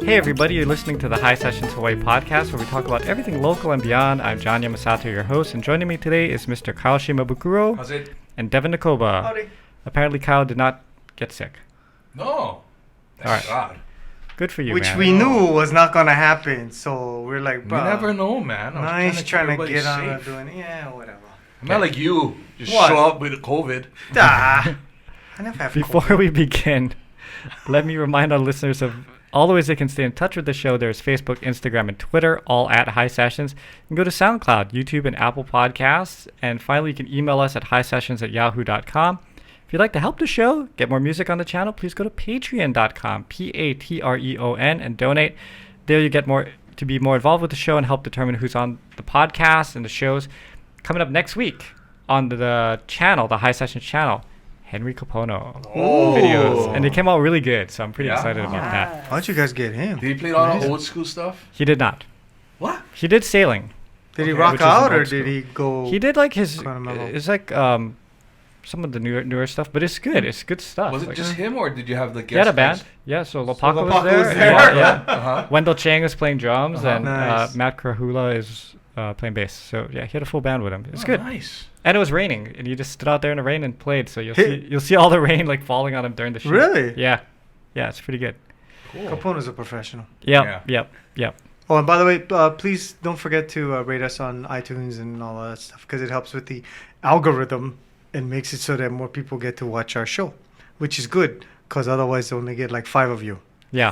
Hey everybody, you're listening to the Hisessions Hawaii podcast where we talk about everything local and beyond. I'm John Yamasato, your host, and joining me today is Mr. Kyle Shimabukuro. How's it? And Devon Nekoba. Howdy. Apparently Kyle did not get sick. No. Thank All right. God. Good for you, Which man. we knew was not gonna happen, so we're like, bro. You never know, man. Nice trying to get on safe. and doing, yeah, whatever. I'm not like you. Just What? show up with COVID. Ah, I never have Before COVID. we begin, let me remind our listeners of all the ways they can stay in touch with the show. There's Facebook, Instagram, and Twitter, all at Hisessions. You can go to SoundCloud, YouTube, and Apple Podcasts. And finally, you can email us at hisessions@yahoo.com. If you'd like to help the show, get more music on the channel, please go to patreon.com, Patreon, and donate. There you get more to be more involved with the show and help determine who's on the podcast and the shows. Coming up next week on the channel, the Hisessions channel, Henry Capono videos. And they came out really good, so I'm pretty excited about that. Why don't you guys get him? Did he play all the old school stuff? He did not. What? He did sailing. Did he Okay, rock which is an out or old did he go? He did like his, Carmelo. it's like some of the newer stuff, but it's good. It's good stuff. Was it Like, just him or did you have the guest? he had a band. guys? Yeah, so Lopaka Lopaka was there. was there. Yeah. Uh-huh. Wendell Chang was playing drums, Uh-huh. and Nice. Matt Krahula is playing bass. So yeah, he had a full band with him. It's Oh, good. Nice. And it was raining, and you just stood out there in the rain and played. So Hey. you'll see all the rain like falling on him during the shoot. Really? Yeah, yeah, it's pretty good. Cool. Capone's a professional. Yep, Yeah. yep. Oh, and by the way, please don't forget to rate us on iTunes and all that stuff because it helps with the algorithm and makes it so that more people get to watch our show, which is good because otherwise they only get like 5 of you. Yeah.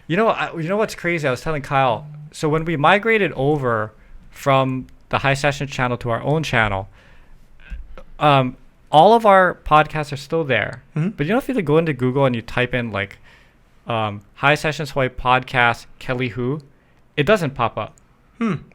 You know what's crazy? I was telling Kyle. So when we migrated over from the Hisessions channel to our own channel, all of our podcasts are still there. Mhm. But you know, if you go into Google and you type in like Hisessions Hawaii podcast Kelly Who, it doesn't pop up.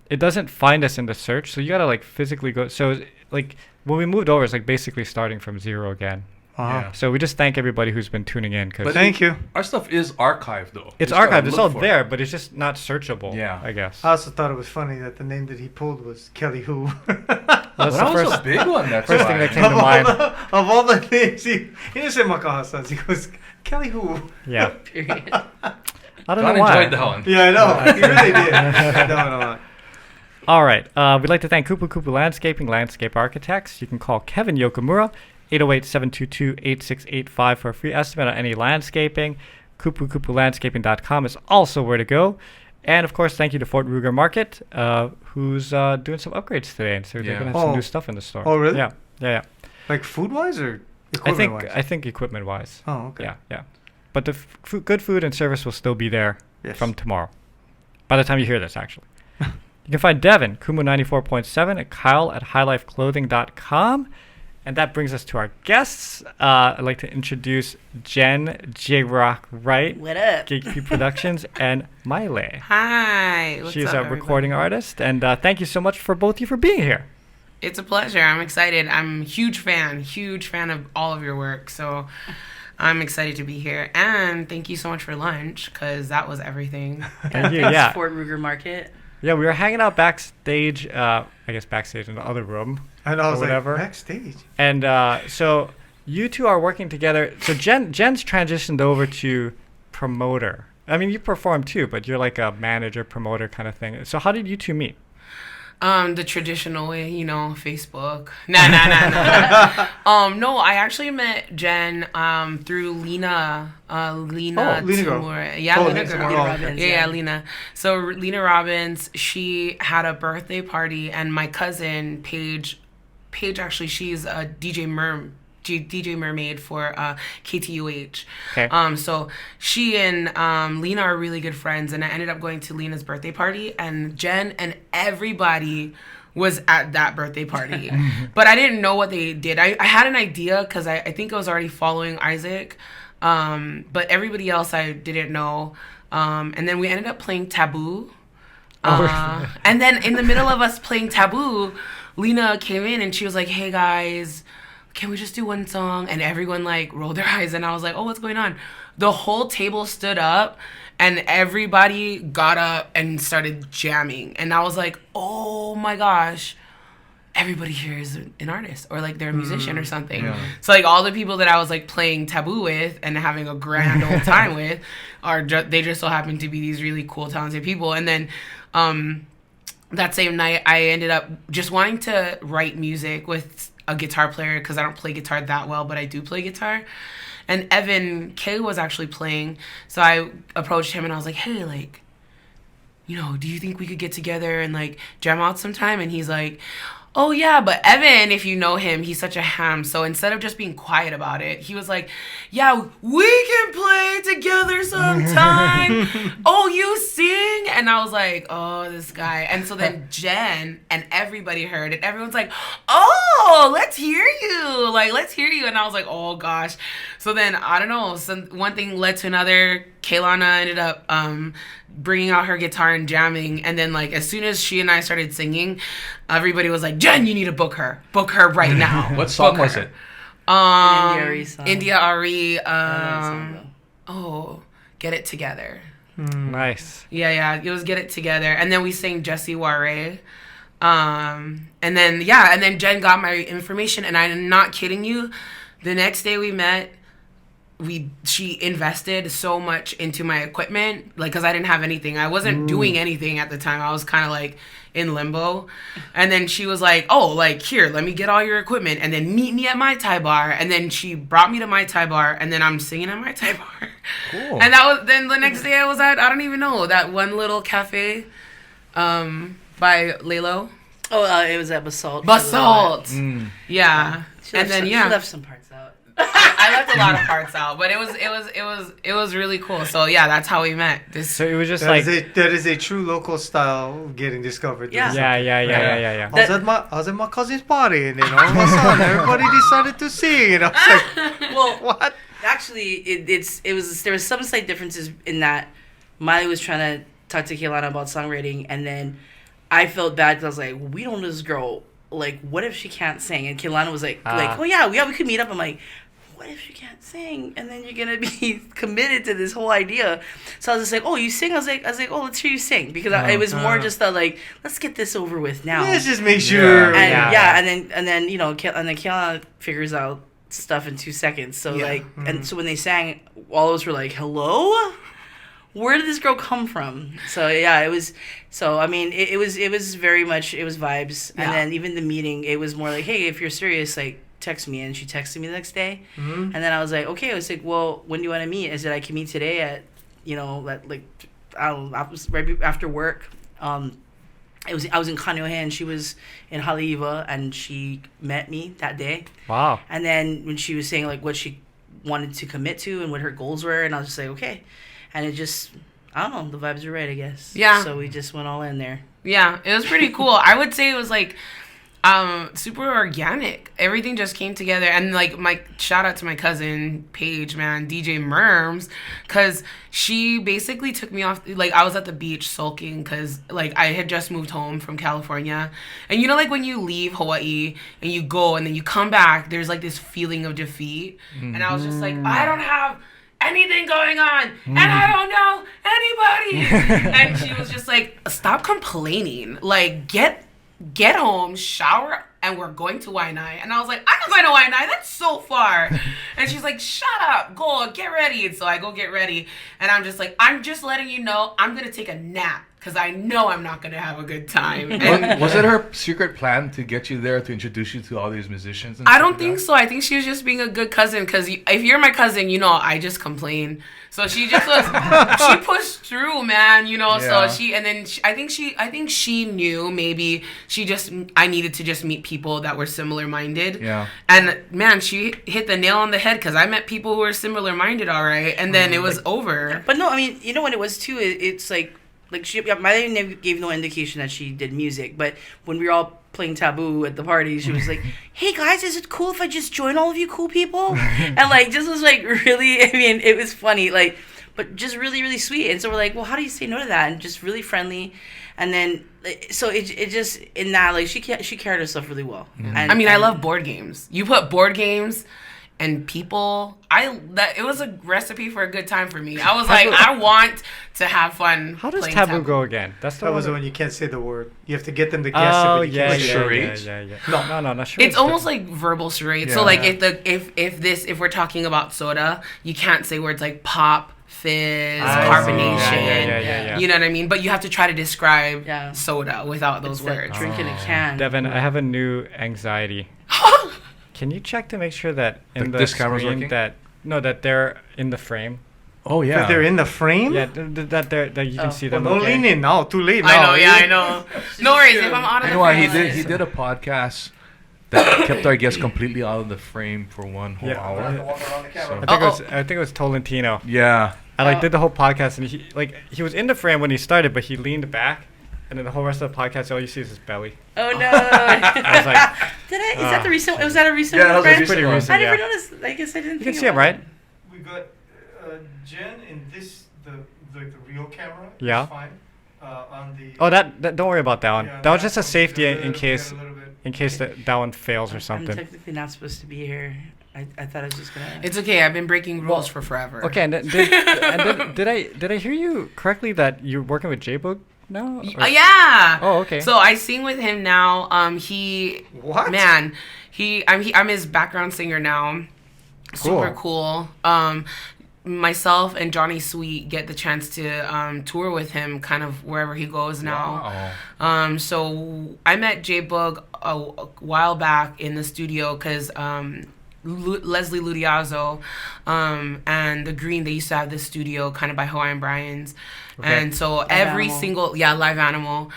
It doesn't find us in the search. So you gotta like physically go. So like when we moved over, it's like basically starting from zero again. Yeah. So we just thank everybody who's been tuning in because But Thank you. Our stuff is archived though. it's You just gotta archived. It's look all for there, it. but it's just not searchable. Yeah. I guess. I also thought it was funny that the name that he pulled was Kelly Who. That's Well, the that was first a big one. That's first why. thing that came to mind. Of all the names, he didn't say Makahasas. He goes, Kelly Who. Yeah. Period. I don't John know why. enjoyed that one. Yeah, I know. He really did. I know a lot. All right. We'd like to thank Kupu Kupu Landscaping, Landscape Architects. You can call Kevin Yokomura, 808-722-8685 for a free estimate on any landscaping. KupuKupuLandscaping.com is also where to go. And, of course, thank you to Fort Ruger Market, who's doing some upgrades today. And so they're Yeah. going to have some Oh. new stuff in the store. Oh, really? Yeah. Like food-wise or I equipment-wise? think equipment-wise. Oh, okay. Yeah. But the good food and service will still be there Yes. from tomorrow. By the time you hear this, actually. You can find Devon, Kumu 94.7, and Kyle at highlifeclothing.com. And that brings us to our guests. I'd like to introduce Jenn J Wright, What up? Gatekeep Productions, and Maile. Hi. What's She's up, a everybody? recording artist. And thank you so much for both of you for being here. It's a pleasure. I'm excited. I'm a huge fan of all of your work. So I'm excited to be here. And thank you so much for lunch because that was everything. Thank you. Thanks, Yeah. Fort Ruger Market. Yeah, we were hanging out backstage, I guess backstage in the other room. And I was or whatever. like, backstage. And so you two are working together. So Jen's transitioned over to promoter. I mean, you perform too, but you're like a manager, promoter kind of thing. So how did you two meet? The traditional way, Facebook. Nah. No, I actually met Jen through Lena. Lena Lena girl. Tamura. Yeah, Oh, Lena Lena girl. Tamura. Robbins, Yeah, yeah. Lena. So Lena Robbins, she had a birthday party, and my cousin Paige actually, she's a DJ Mermaid for KTUH. Okay. So she and Lena are really good friends, and I ended up going to Lena's birthday party, and Jen and everybody was at that birthday party. But I didn't know what they did. I had an idea because I think I was already following Isaac, but everybody else I didn't know. And then we ended up playing Taboo. And then in the middle of us playing Taboo, Lena came in and she was like, "Hey guys, can we just do one song?" And everyone like rolled their eyes, and I was like, "Oh, what's going on?" The whole table stood up and everybody got up and started jamming, and I was like, "Oh my gosh." everybody here is an artist or like they're a musician or something. Yeah. So like all the people that I was like playing taboo with and having a grand old time with they just so happen to be these really cool, talented people. And then that same night I ended up just wanting to write music with a guitar player because I don't play guitar that well, but I do play guitar. And Evan K was actually playing. So I approached him and I was like, hey, like, you know, do you think we could get together and like jam out sometime? And he's like, oh yeah, but Evan, if you know him, he's such a ham. So instead of just being quiet about it, he was like, yeah, we can play together sometime. Oh, you sing? And I was like, oh, this guy. And so then Jen and everybody heard it. Everyone's like, oh, let's hear you. Like, let's hear you. And I was like, oh gosh. So then, I don't know, one thing led to another. Kaylana ended up bringing out her guitar and jamming, and then like as soon as she and I started singing, everybody was like, Jen, you need to book her right now. What song Book was her. it? India Ari Get It Together. Nice. Yeah, it was Get It Together. And then we sang Jessie Ware. And then Jen got my information, and I'm not kidding you, the next day we met, she invested so much into my equipment, like, because I didn't have anything. I wasn't doing anything at the time. I was kind of like in limbo. And then she was like, oh, like, here, let me get all your equipment and then meet me at Mai Tai Bar. And then she brought me to Mai Tai Bar, and then I'm singing at Mai Tai Bar. Cool. And then the next day I was at, I don't even know, that one little cafe by Lalo. Oh, it was at Basalt. Basalt. Yeah. She And then she yeah. left some parts out. I left a lot of parts out, but it was really cool. So yeah, that's how we met. So it was just That like is a true local style getting discovered. Yeah. I was at my cousin's party, and then all of a sudden everybody decided to sing, and I was like, Well, what? actually, there was some slight differences in that Miley was trying to talk to Kaylana about songwriting, and then I felt bad because I was like, we don't know this girl. Like, what if she can't sing? And Kaylana was like, oh yeah, we could meet up. I'm like, what if she can't sing? And then you're gonna be committed to this whole idea. So I was just like, oh, you sing? I was like, oh, let's hear you sing, because it was more just like, let's get this over with now. Let's just make sure. And then you know, and then Kaylana figures out stuff in 2 seconds. So and so when they sang, all of us were like, hello. Where did this girl come from? So yeah, it was. So I mean, it was very much, it was vibes. And then even the meeting, it was more like, hey, if you're serious, like, text me. And she texted me the next day. And then I was like, okay. I was like, well, when do you want to meet? I said I can meet today at, you know, at, like, I don't know, right after work. I was in Kaneohe and she was in Haleiwa, and she met me that day. wow. And then when she was saying like what she wanted to commit to and what her goals were, and I was just like, okay. And it just, I don't know, the vibes were right, I guess. Yeah. So we just went all in there. Yeah, it was pretty cool. I would say it was like super organic. Everything just came together. And like, my shout out to my cousin Paige, man, DJ Merms, because she basically took me off. Like, I was at the beach sulking because like I had just moved home from California, and you know, like when you leave Hawaii and you go and then you come back, there's like this feeling of defeat. And I was just like, I don't have anything going on, and I don't know anybody. And she was just like, stop complaining, like get home, shower, and we're going to Waianae. And I was like, I'm not going to Waianae, that's so far. And she's like, shut up, go get ready. And so I go get ready, and I'm just like, I'm just letting you know I'm gonna take a nap because I know I'm not gonna have a good time. And Was it her secret plan to get you there to introduce you to all these musicians? I don't think so. I think she was just being a good cousin, because if you're my cousin, you know I just complain. So she just was, she pushed through, man, you know. Yeah. So I think she knew maybe I needed to just meet people that were similar minded. Yeah. And man, she hit the nail on the head, because I met people who were similar minded, all right, and then it was over. But no, I mean, you know what it was too? It's like Miley never gave no indication that she did music, but when we were all playing Taboo at the party, she was like, hey guys, is it cool if I just join all of you cool people? And like, just was like really, I mean, it was funny, like, but just really, really sweet. And so we're like, well, how do you say no to that? And just really friendly. And then, so it just, in that, like, she carried herself really well. I mean, I love board games. You put board games and people. It was a recipe for a good time for me. I was like, I want to have fun. How does playing taboo go again? That was the one you can't say the word. You have to get them to guess it. Oh But you yeah, can't yeah, say it. charades? No, not charades. It's almost like verbal charades. So Yeah. like if we're talking about soda, you can't say words like pop, fizz, carbonation. Yeah. You know what I mean? But you have to try to describe Yeah. soda without those It's like words. drink in a can. Devin, I have a new anxiety. Can you check to make sure that in the This camera's screen working? that they're in the frame? Oh yeah. That they're in the frame? Yeah, that you can see them. Well, don't lean in now. Too late now. I know, yeah, I know. No worries, if I'm out of You the know what? frame. He did a podcast that kept our guests completely out of the frame for 1 whole Yeah. hour. I think it was Tolentino. Yeah. I did the whole podcast, and he was in the frame when he started, but he leaned back, and then the whole rest of the podcast, all you see is his belly. Oh no! I was like, Is that the recent? Was that a recent Yeah, that one? was a Brent? recent pretty one. recent. I never Yeah. noticed. I guess I didn't. You can think see him, about right? We got Jen in this, the real camera. Yeah. It's fine. On the. Oh, that don't worry about that one. Yeah, That was just a safety we got in we case got a little bit. that one fails or I'm something. technically not supposed to be here. I thought I was just gonna. It's okay, I've been breaking rules for forever. Okay, and did I hear you correctly that you're working with J Boog now? Or- Yeah. Oh, okay. So I sing with him now. He What? Man, I'm his background singer now. Super cool. Myself and Johnny Sweet get the chance to tour with him kind of wherever he goes now. Wow. So I met J Boog a while back in the studio because Leslie Ludiazo and the Green, they used to have this studio kind of by Hawaiian Brian's. Okay. And so every Animal. single, Live Animal.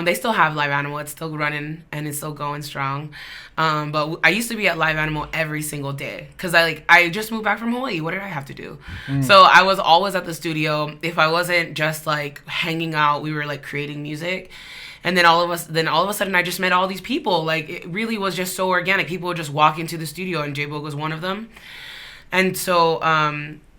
They still have Live Animal. It's still running and it's still going strong. But I used to be at Live Animal every single day because I just moved back from Hawaii. What did I have to do? So I was always at the studio. If I wasn't just like hanging out, we were like creating music. And then all of a sudden I just met all these people. Like it really was just so organic. People would just walk into the studio and J Boog was one of them. And so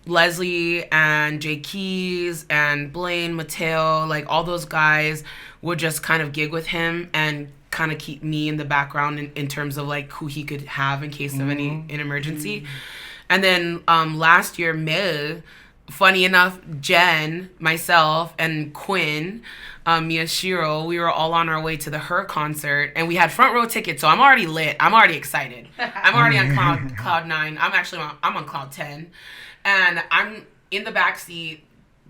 Leslie and Jay Keys and Blaine Mateo, like all those guys would just kind of gig with him and kind of keep me in the background in terms of like who he could have in case of an emergency. And then last year, Maile, funny enough, Jen, myself, and Quinn, Miyashiro, we were all on our way to the Her concert, and we had front row tickets, so I'm already lit. I'm already excited. I'm already on cloud 9. I'm on cloud 10. And I'm in the back seat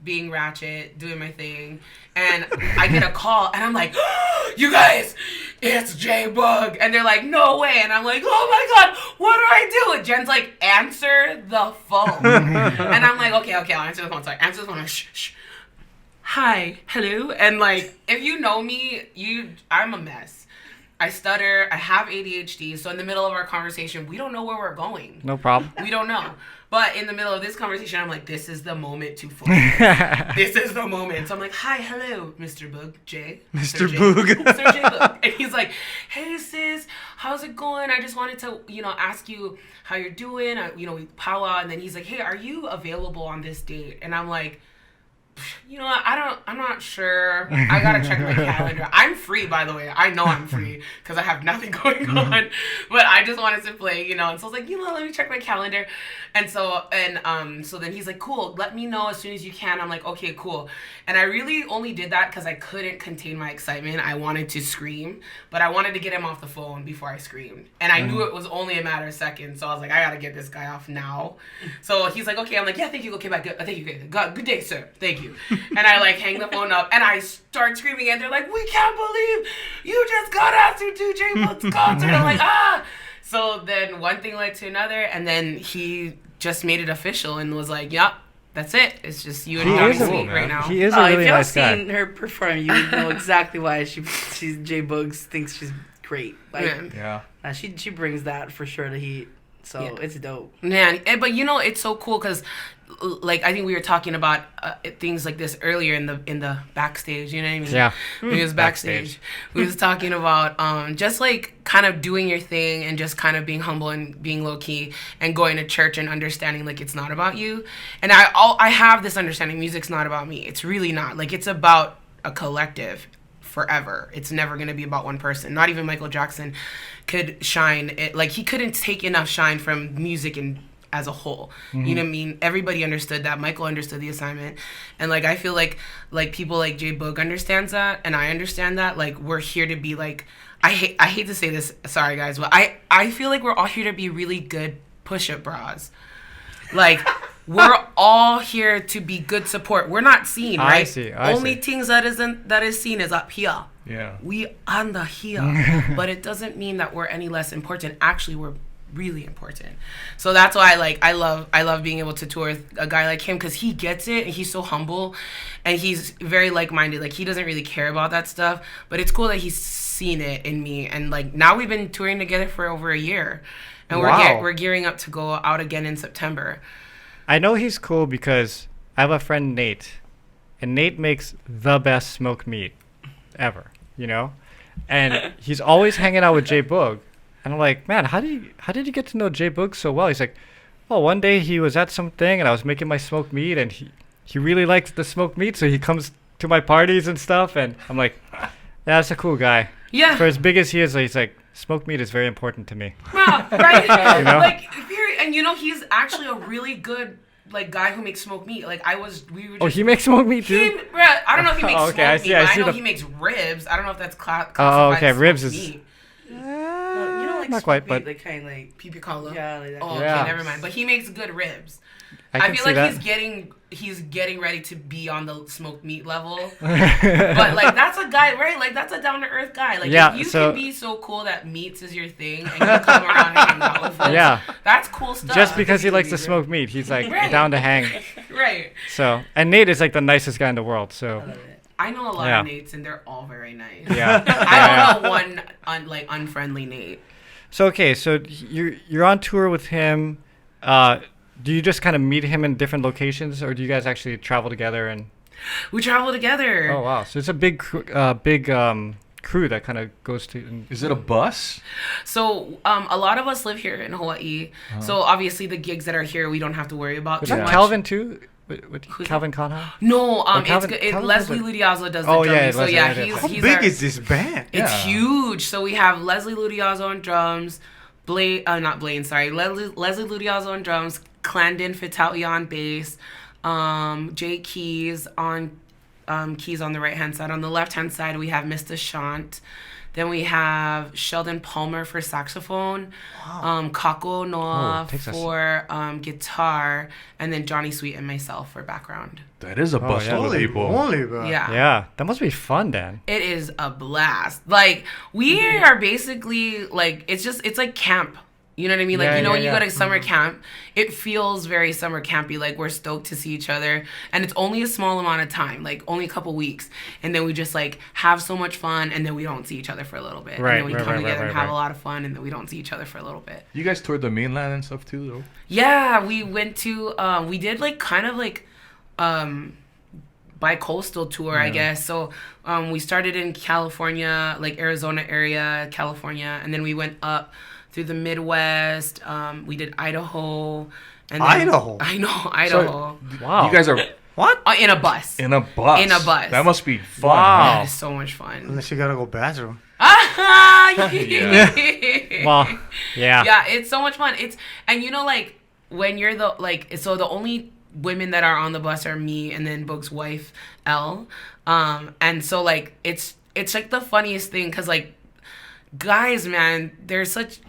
being ratchet, doing my thing. And I get a call, and I'm like, oh, you guys, it's J Boog. And they're like, no way. And I'm like, oh my God, what do I do? And Jen's like, answer the phone. And I'm like, okay, I'll answer the phone. So I answer the phone. Shh. Hi, hello. And like, if you know me, I'm a mess. I stutter. I have ADHD. So in the middle of our conversation, we don't know where we're going. No problem. We don't know. But in the middle of this conversation, I'm like, this is the moment to focus. This is the moment. So I'm like, hi, hello, Mr. Boog, Jay. Mr. Boog. Mr. J Boog. And he's like, hey, sis, how's it going? I just wanted to, ask you how you're doing. We powwow. And then he's like, hey, are you available on this date? And I'm like, I'm not sure. I gotta check my calendar. I'm free, by the way. I know I'm free because I have nothing going on. But I just wanted to play, and so I was like, let me check my calendar. And so then he's like, cool, let me know as soon as you can. I'm like, okay, cool. And I really only did that because I couldn't contain my excitement. I wanted to scream, but I wanted to get him off the phone before I screamed. And I knew it was only a matter of seconds. So I was like, I gotta get this guy off now. So he's like, okay. I'm like, yeah, thank you. Okay, bye. Good. Thank you. Good day, sir. Thank you. And I hang the phone up and I start screaming and they're like, we can't believe you just got asked to do J Boog's concert. I'm like, ah. So then one thing led to another, and then he just made it official and was like, yep, that's it. It's just you and Johnny Sweet right now. He is a really if y'all nice guy. seen her perform, you would know exactly why she's J Boog thinks she's great. Yeah. She brings that for sure to heat. So Yeah. it's dope. Man, but it's so cool because, I think we were talking about things like this earlier in the backstage. You know what I mean? Yeah. We was backstage. We was talking about just kind of doing your thing and just kind of being humble and being low key and going to church and understanding it's not about you. And I have this understanding. Music's not about me. It's really not. It's about a collective. forever. It's never going to be about one person. Not even Michael Jackson could shine. He couldn't take enough shine from music and as a whole. Mm-hmm. You know what I mean? Everybody understood that. Michael understood the assignment. And like I feel like people like J Boog understands that, and I understand that. Like we're here to be like, I hate to say this, sorry guys, but I feel like we're all here to be really good push-up bras. Like we're all here to be good support. We're not seen, right? I Only see. things that is seen is up here. Yeah. We under here. But it doesn't mean that we're any less important. Actually, we're really important. So that's why I love being able to tour with a guy like him, because he gets it and he's so humble and he's very like-minded. Like he doesn't really care about that stuff, but it's cool that he's seen it in me. And like now we've been touring together for over a year, and we're gearing up to go out again in September. I know he's cool because I have a friend, Nate, and Nate makes the best smoked meat ever, you know? And he's always hanging out with J Boog. And I'm like, man, how did you get to know J Boog so well? He's like, oh, one day he was at something and I was making my smoked meat, and he really likes the smoked meat, so he comes to my parties and stuff. And I'm like, yeah, that's a cool guy. Yeah. For as big as he is, he's like, smoked meat is very important to me. Wow, right? You know? And he's actually a really good guy who makes smoked meat. Like we were just, Oh, he makes smoked meat too? I don't know if he makes smoked meat, but I know the... he makes ribs. I don't know if that's classified Oh, okay, as ribs smoked is... meat. Not quite, but... Like kind of like... Pipicola? Yeah, like that. Oh, Yeah. Okay, never mind. But he makes good ribs. I feel see like that. he's getting ready to be on the smoked meat level. But like that's a guy, right? Like that's a down to earth guy. Like yeah, if you can be so cool that meats is your thing and you come around and hang out with folks, yeah, that's cool stuff. Just because he likes to smoke meat, he's like down to hang. Right. So, and Nate is like the nicest guy in the world. So I know a lot of Nates and they're all very nice. Yeah. I don't know one unfriendly Nate. So okay, so you're on tour with him. Do you just kind of meet him in different locations, or do you guys actually travel together? And we travel together. Oh wow! So it's a big crew that kind of goes to. Is it a bus? So a lot of us live here in Hawaii. So obviously the gigs that are here we don't have to worry about. Is too that much. Calvin too? With Calvin Conha? No, Calvin, it's good. Leslie Ludiazzo does the Oh, drumming. yeah, So Leslie, yeah, yeah, he's How big is this band? It's huge. So we have Leslie Ludiazzo on drums, Leslie Ludiazzo on drums, Clandon Fitalia on bass, Jay Keys on keys on the right hand side. On the left hand side we have Mr. Shant. Then we have Sheldon Palmer for saxophone, Kako Noah for guitar, and then Johnny Sweet and myself for background. That is a bus full of people. Holy, bro. Yeah. Yeah, that must be fun, Dan. It is a blast. Like we are basically like it's like camp. You know what I mean? Like, when you go to summer camp, it feels very summer campy. Like, we're stoked to see each other. And it's only a small amount of time, like, only a couple weeks. And then we just, like, have so much fun, and then we don't see each other for a little bit. Right, and then we come together and have a lot of fun, and then we don't see each other for a little bit. You guys toured the mainland and stuff, too, though? Yeah, we went to, we did, like, kind of, like, bi-coastal tour, I guess. So we started in California, like, Arizona area, California, and then we went up through the Midwest. We did Idaho. And then, Idaho? I know, Idaho. So, Wow. You guys are... What? In a bus. In a bus? In a bus. That must be fun. Wow. That is so much fun. Unless you gotta go bathroom. Yeah. Well, yeah. Yeah, it's so much fun. And like, when you're so the only women that are on the bus are me and then Boog's wife, Elle. And so, like, it's like the funniest thing, because, like, guys, man, they're such,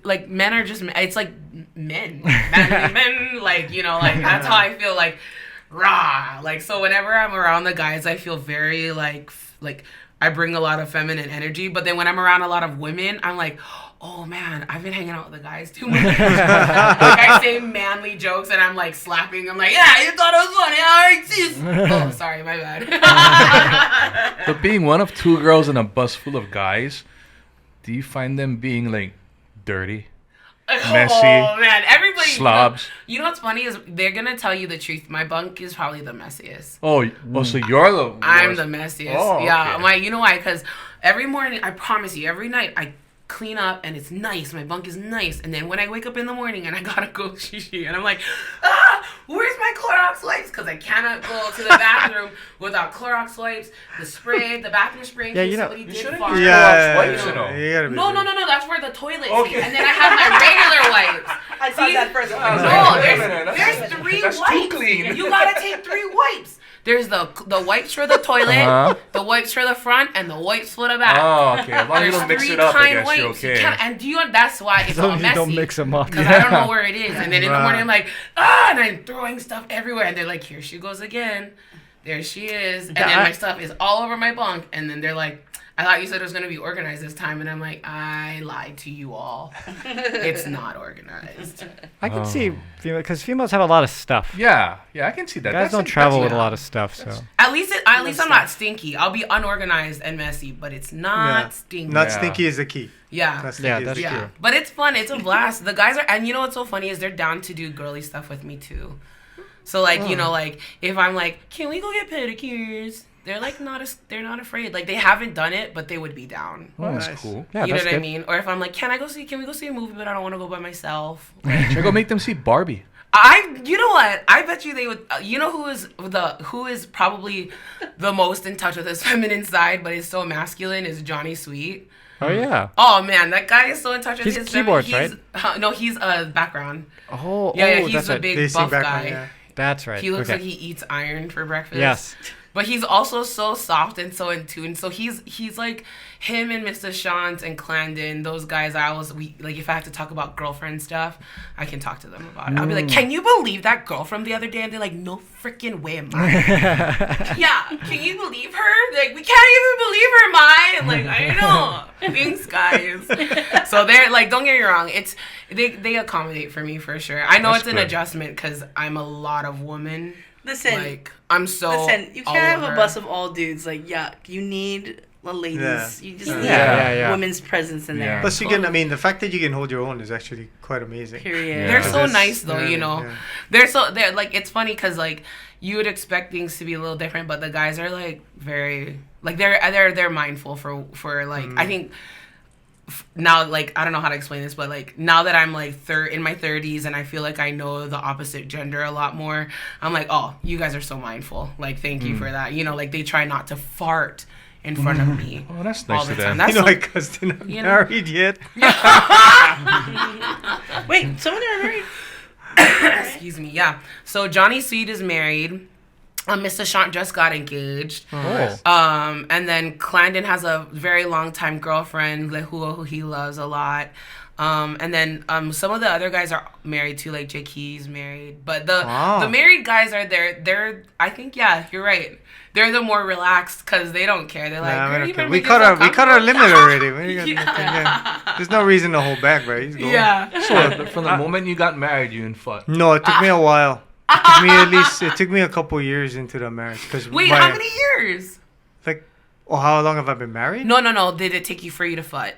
like, men are just, it's like men, like, like, that's how I feel, like, rah, like, so whenever I'm around the guys, I feel very, like, I bring a lot of feminine energy, but then when I'm around a lot of women, I'm like, oh man, I've been hanging out with the guys too much. Like, I say manly jokes and I'm like slapping. I'm like, yeah, you thought it was funny. I exist. Oh, sorry, my bad. But being one of two girls in a bus full of guys, do you find them being, like, dirty? Messy? Oh man, everybody. Slobs? You know what's funny is they're gonna tell you the truth. My bunk is probably the messiest. Oh, so you're the worst. I'm the messiest. Oh, okay. Yeah, I'm like, you know why? Because every morning, I promise you, every night I clean up and it's nice. My bunk is nice. And then when I wake up in the morning and I gotta go shishi and I'm like, where's my Clorox wipes? Because I cannot go to the bathroom without Clorox wipes, the spray, the bathroom spray. In Yeah, case you know- somebody You did shouldn't fart. use Yeah, Clorox wipes, you know. you gotta be No, good. that's where the toilet Okay. seat. And then I have my regular wipes. I saw See? that first. No, Wait a minute, there's 3 that's too wipes. clean. You gotta take 3 wipes. There's the wipes for the toilet, Uh-huh. the wipes for the front, and the wipes for the back. Oh, okay. As long as you There's don't mix 3 it up, I kind guess you're wipes. You okay. can't, and that's why it's As all long as you messy. don't mix them up. Because I don't know where it is. And then in the morning, I'm like, and I'm throwing stuff everywhere. And they're like, here she goes again. There she is. And then my stuff is all over my bunk. And then they're like, I thought you said it was going to be organized this time. And I'm like, I lied to you all. It's not organized. I can see, because females have a lot of stuff. Yeah, I can see that. Guys don't travel with a lot of stuff, so. At least I'm not stinky. I'll be unorganized and messy, but it's not stinky. Not Yeah. stinky is the key. Yeah. Not stinky is that's the key. true. Yeah, but it's fun. It's a blast. The guys are, and you know what's so funny is they're down to do girly stuff with me too. So like, you know, like if I'm like, can we go get pedicures? They're like they're not afraid. Like they haven't done it, but they would be down. Oh, that's Nice. cool. Yeah, You know that's what I good. mean? Or if I'm like, can we go see a movie, but I don't want to go by myself. Should I go make them see Barbie? You know what? I bet you they would. You know who is probably the most in touch with his feminine side, but is so masculine is Johnny Sweet. Oh, yeah. Oh man, that guy is so in touch with He's his keyboards, feminine. No, he's a background. Oh, Yeah, oh, he's that's a right. big They sing buff background, guy. yeah. That's right. He looks Okay. like he eats iron for breakfast. Yes. But he's also so soft and so in tune. So he's like him and Mr. Shantz and Clandon, those guys if I have to talk about girlfriend stuff, I can talk to them about it. I'll be like, can you believe that girl from the other day? And they're like, no freaking way, Mai. Yeah, can you believe her? Like, we can't even believe her, Mai. I'm like, I know. Thanks, guys. So they're like, don't get me wrong. It's they accommodate for me for sure. I know That's it's an good. adjustment because I'm a lot of woman. Listen, Like, I'm so. you all can't have over. a bus of all dudes. Like, yuck. You need the ladies. Yeah. You just Yeah. need Yeah. women's presence in Yeah. there. Plus, the fact that you can hold your own is actually quite amazing. Period. Yeah. They're so That's- nice though, yeah, you know. yeah. They're like, it's funny because like you would expect things to be a little different, but the guys are like very like they're mindful for like I think now, like, I don't know how to explain this, but like now that I'm like in my 30s and I feel like I know the opposite gender a lot more, I'm like, oh, you guys are so mindful. Like, thank you for that. You know, like they try not to fart in front of me. Oh, that's all nice the of time. them. That's You know, so- my cousin not you know. married yet. Wait, someone are married? Excuse me. Yeah. So Johnny Sweet is married. Mr. Shant just got engaged. Oh. And then Clandon has a very long time girlfriend, Lehua, who he loves a lot. And then some of the other guys are married too, like Jake Key's married. But the married guys are they're I think, yeah, you're right. They're the more relaxed because they don't care. They're like, Nah, girl, we you don't care. better We make cut yourself our comfortable." limit already. We got Yeah. nothing, yeah. There's no reason to hold back, right? Just go. Yeah. So from the moment you got married, you and fought. No, it took me a while. It took me a couple years into the marriage because Wait, how many years? how long have I been married? No. Did it take you for you to foot?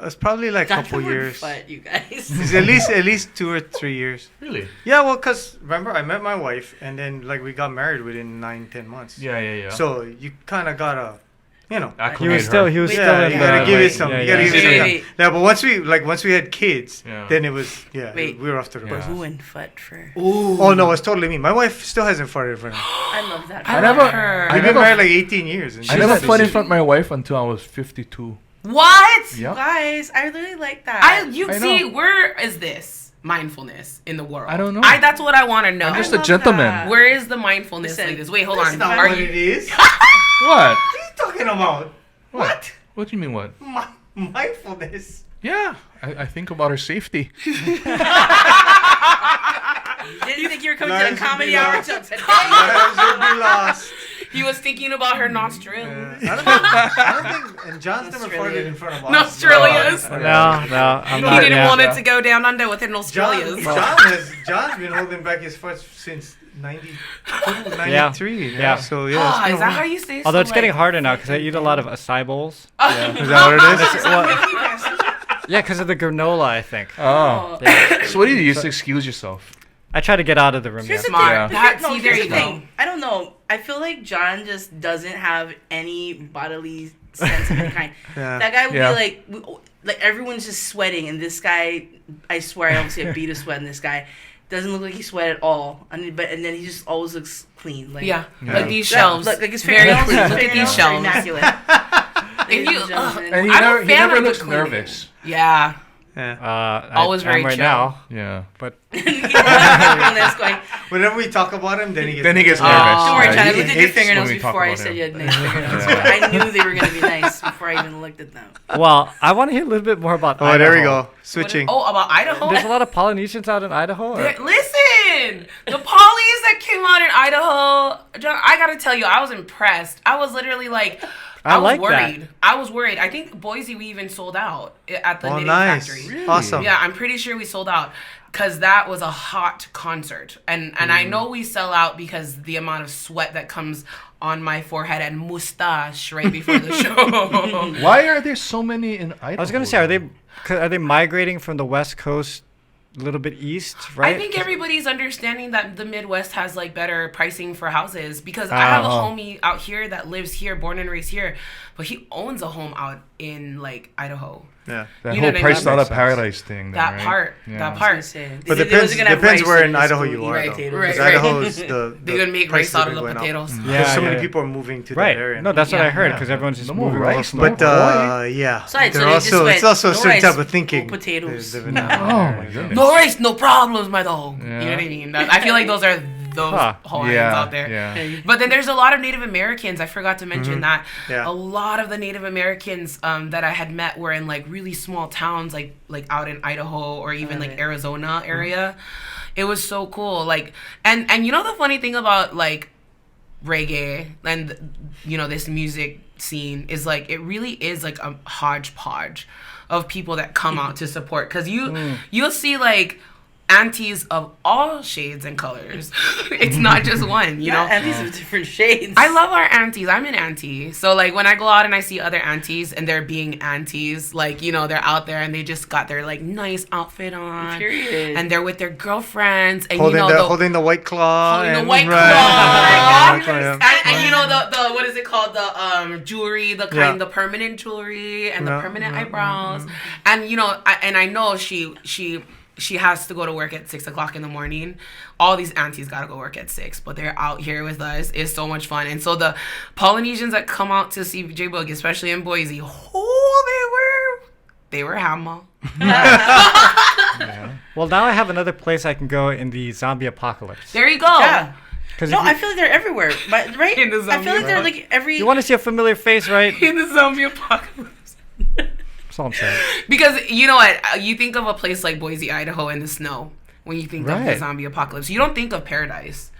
It's probably like a Not couple the word years. But you guys. It's at least 2 or 3 years. Really? Yeah, well, cause remember I met my wife and then like we got married within 9-10 months. Yeah. So you kind of gotta, He Acclimate was still her. in you gotta the, give like, it some. yeah, You gotta yeah. give it some. Wait. time. Yeah, but once we had kids, Yeah. then it was Wait. we were off to the Yeah. races. Who and foot for? Oh no, it's totally me. My wife still hasn't farted in front of me. I love that. I I never- love her. We've I been never- married like 18 years. And I she's never not- fought in front of my wife until I was 52. What? Yep. Guys, I really like that. You I see, know. where is this mindfulness in the world? I don't know. That's what I want to know. I'm just I a love gentleman. that. Where is the mindfulness Listen, like this? Wait, hold That's on. not Are what you? it is. What? What are you talking about? What? What do you mean what? Mindfulness. Yeah, I think about her safety. Didn't think you were coming to Lives the would comedy be hour lost. till today. Lives would be lost. He was thinking about her nostrils. I don't think, and John's never farted in front of us. Nostrilias. No, I'm He not. didn't yeah. want it to go down under with her John, nostrilias. John's been holding back his farts since 92, 93. Yeah. Yeah. So yeah. Ah, it's been is a that while. how you say? Although it's so, getting like- harder now because I eat a lot of acai bowls. Is that what it is? Well, yeah, because of the granola, I think. Oh. Yeah. So what do you do? You just excuse yourself. I try to get out of the room. Here's Yeah. the Smart. thing. That- No, see, there here's you the go. thing. I don't know. I feel like John just doesn't have any bodily sense of any kind. Yeah. That guy would Yeah. be like everyone's just sweating, and this guy, I swear, I don't see a bead of sweat in this guy. doesn't look like he sweat at all, and then he just always looks clean. Like Yeah. Yeah. Like these shelves. like his Very fingernails. clean. His Look at these fingernails are shelves. immaculate. If Ladies you, and gentlemen. And he I'm a never, he fan never of the looks cleaning. nervous. Yeah. Yeah. Always I am very right chill. now, Yeah. but Fingernails going, Whenever we talk about him, then he gets. Then he gets Oh. nervous. don't worry, Yeah, Chad. I he looked at your hates when fingernails we talk before I about said him. you had nice fingernails. Yeah. I knew they were going to be nice before I even looked at them. well, I want to hear a little bit more about. Oh, Idaho. there we go. Switching. Oh, about Idaho? There's a lot of Polynesians out in Idaho. Or? Listen, the polys that came out in Idaho, John, I gotta tell you, I was impressed. I was literally like, I was like worried. that. I was worried. I think Boise, we even sold out at the Oh, Knitting nice. Factory. Awesome. Yeah, I'm pretty sure we sold out because that was a hot concert, and I know we sell out because the amount of sweat that comes on my forehead and mustache right before the show. Why are there so many in Idaho? I was gonna say, are they migrating from the West Coast a little bit east, right? I think everybody's understanding that the Midwest has like better pricing for houses because I have a homie out here that lives here, born and raised here, but he owns a home out in like Idaho. Yeah. That You know whole what I price mean? out of paradise thing. That right? part, Yeah. that I was part. gonna say, But they depends wasn't gonna have depends rice where in this Idaho school you eat are. Right, though. potatoes. Because right. Idaho's the They're gonna make prices rice out are of the going up. potatoes. Yeah, Because so many yeah. people are moving to Right. that area. No, that's what I Yeah. heard because everyone's just No more moving. rice, all no But Boy. yeah, So they they're just also went, it's also a no certain rice, type of no thinking. potatoes. Is living out Oh there. my goodness. No rice, no problems, my dog. Yeah. You know what I mean? I feel like those are those Huh. Hawaiians Yeah, out there. yeah. But then there's a lot of Native Americans. I forgot to mention that. Yeah. A lot of the Native Americans that I had met were in like really small towns, like out in Idaho or even like Right. Arizona area. It was so cool. Like, and you know the funny thing about like reggae and this music scene is like it really is like a hodgepodge of people that come out to support because you'll see like aunties of all shades and colors. It's not just one, you know. And these are different shades. I love our aunties. I'm an auntie. So, like, when I go out and I see other aunties and they're being aunties, like, they're out there and they just got their, like, nice outfit on. Period. And they're with their girlfriends. And, Holding the white claw. holding the and- white claw. Right. and, the what is it called? The jewelry, the permanent jewelry and the permanent eyebrows. And, I know she has to go to work at 6 o'clock in the morning. All these aunties got to go work at 6, but they're out here with us. It's so much fun. And so the Polynesians that come out to see J Boog, especially in Boise, they were hammer. Yeah. Well, now I have another place I can go in the zombie apocalypse. There you go. Yeah. 'Cause No, if you, I feel like they're everywhere. But, right? In the I feel like they're zombie like every. you want to see a familiar face, right? In the zombie apocalypse. That's all I'm saying. Because you know what? You think of a place like Boise, Idaho in the snow when you think of the Right. zombie apocalypse. You don't think of paradise.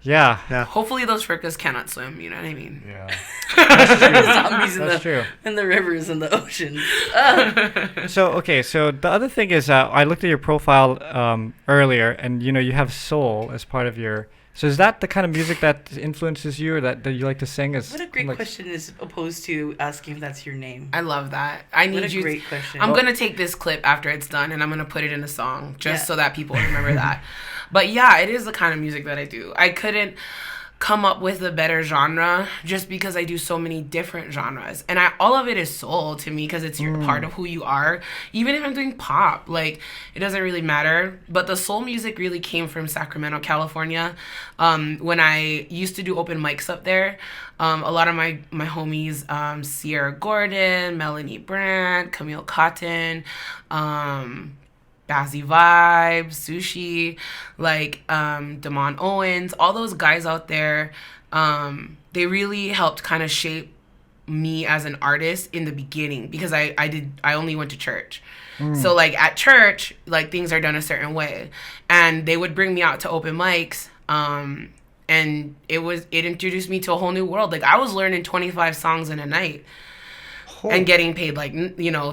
Yeah. Yeah. Hopefully those frickas cannot swim. You know what I mean? Yeah. zombies in That's the true. in the rivers and the ocean. So the other thing is, I looked at your profile earlier, and you have soul as part of your. So is that the kind of music that influences you, or that you like to sing? What a great question as opposed to asking if that's your name. I love that. I need What a you. great question. I'm gonna take this clip after it's done, and I'm gonna put it in a song just Yeah. so that people remember that. But yeah, it is the kind of music that I do. I couldn't come up with a better genre just because I do so many different genres, and all of it is soul to me because it's your part of who you are. Even if I'm doing pop, like it doesn't really matter. But the soul music really came from Sacramento, California. When I used to do open mics up there, a lot of my homies, Sierra Gordon, Melanie Brandt, Camille Cotton, Bazzy Vibes, Sushi, like Damon Owens, all those guys out there, they really helped kind of shape me as an artist in the beginning because I only went to church. So like at church, like things are done a certain way, and they would bring me out to open mics, and it introduced me to a whole new world. Like I was learning 25 songs in a night. And getting paid like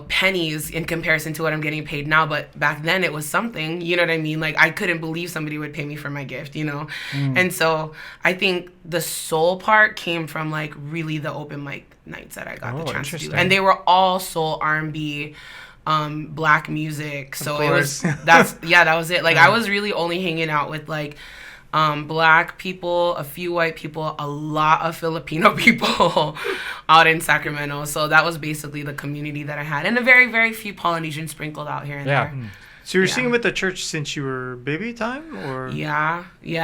pennies in comparison to what I'm getting paid now, but back then it was something, you know what I mean? Like I couldn't believe somebody would pay me for my gift, And so I think the soul part came from like really the open mic nights that I got the chance to do, and they were all soul, R&B, black music. So it was that was it. Like I was really only hanging out with like black people, a few white people, a lot of Filipino people out in Sacramento. So that was basically the community that I had. And a very, very few Polynesians sprinkled out here and there. So you're Yeah. singing with the church since you were baby time, or Yeah,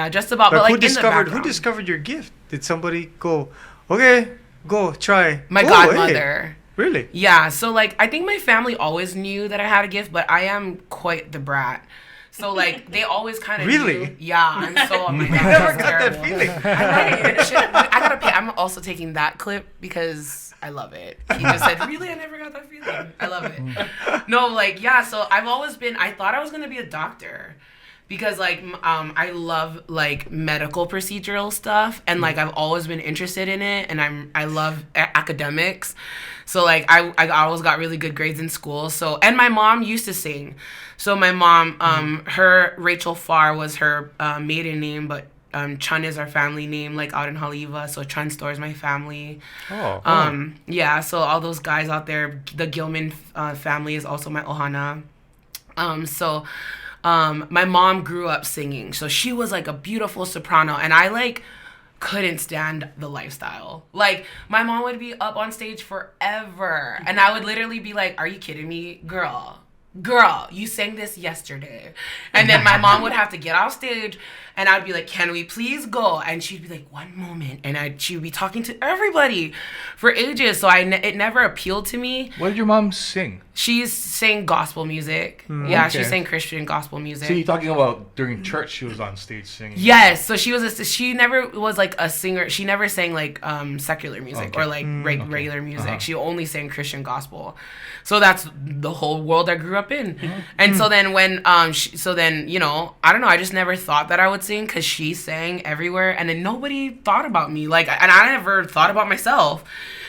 just about. Like, But like who in the discovered background. your gift? Did somebody go, okay, go try? My Oh, godmother. hey. Really? Yeah, so like I think my family always knew that I had a gift, but I am quite the brat. So like they always kind of Really? knew. Yeah, I'm so. Oh my god, Never that's got that terrible. feeling. Right. Shit, I gotta pay. I'm also taking that clip because I love it. He just said, "Really, I never got that feeling." I love it. No, like yeah. So I've always been. I thought I was gonna be a doctor. Because like I love like medical procedural stuff, and like I've always been interested in it, and I love academics, so like I always got really good grades in school. So and my mom used to sing, so my mom her Rachel Farr was her maiden name, but Chun is our family name, like out in Haleiwa, so Chun Store is my family. Yeah, so all those guys out there, the Gilman family is also my ohana. My mom grew up singing, so she was like a beautiful soprano, and I like couldn't stand the lifestyle. Like my mom would be up on stage forever, and I would literally be like, "Are you kidding me, girl, you sang this yesterday." And then my mom would have to get off stage, and I'd be like, "Can we please go?" And she'd be like, "One moment," and she would be talking to everybody for ages. So it never appealed to me. What did your mom sing? She's sang gospel music. Yeah, she sang Christian gospel music. So you're talking about during church she was on stage singing? Yes, so she never was like a singer. She never sang like secular music or like regular music. She only sang Christian gospel. So that's the whole world I grew up in. And so then when you know, I don't know, I just never thought that I would sing because she sang everywhere, and then nobody thought about me. Like, and I never thought about myself.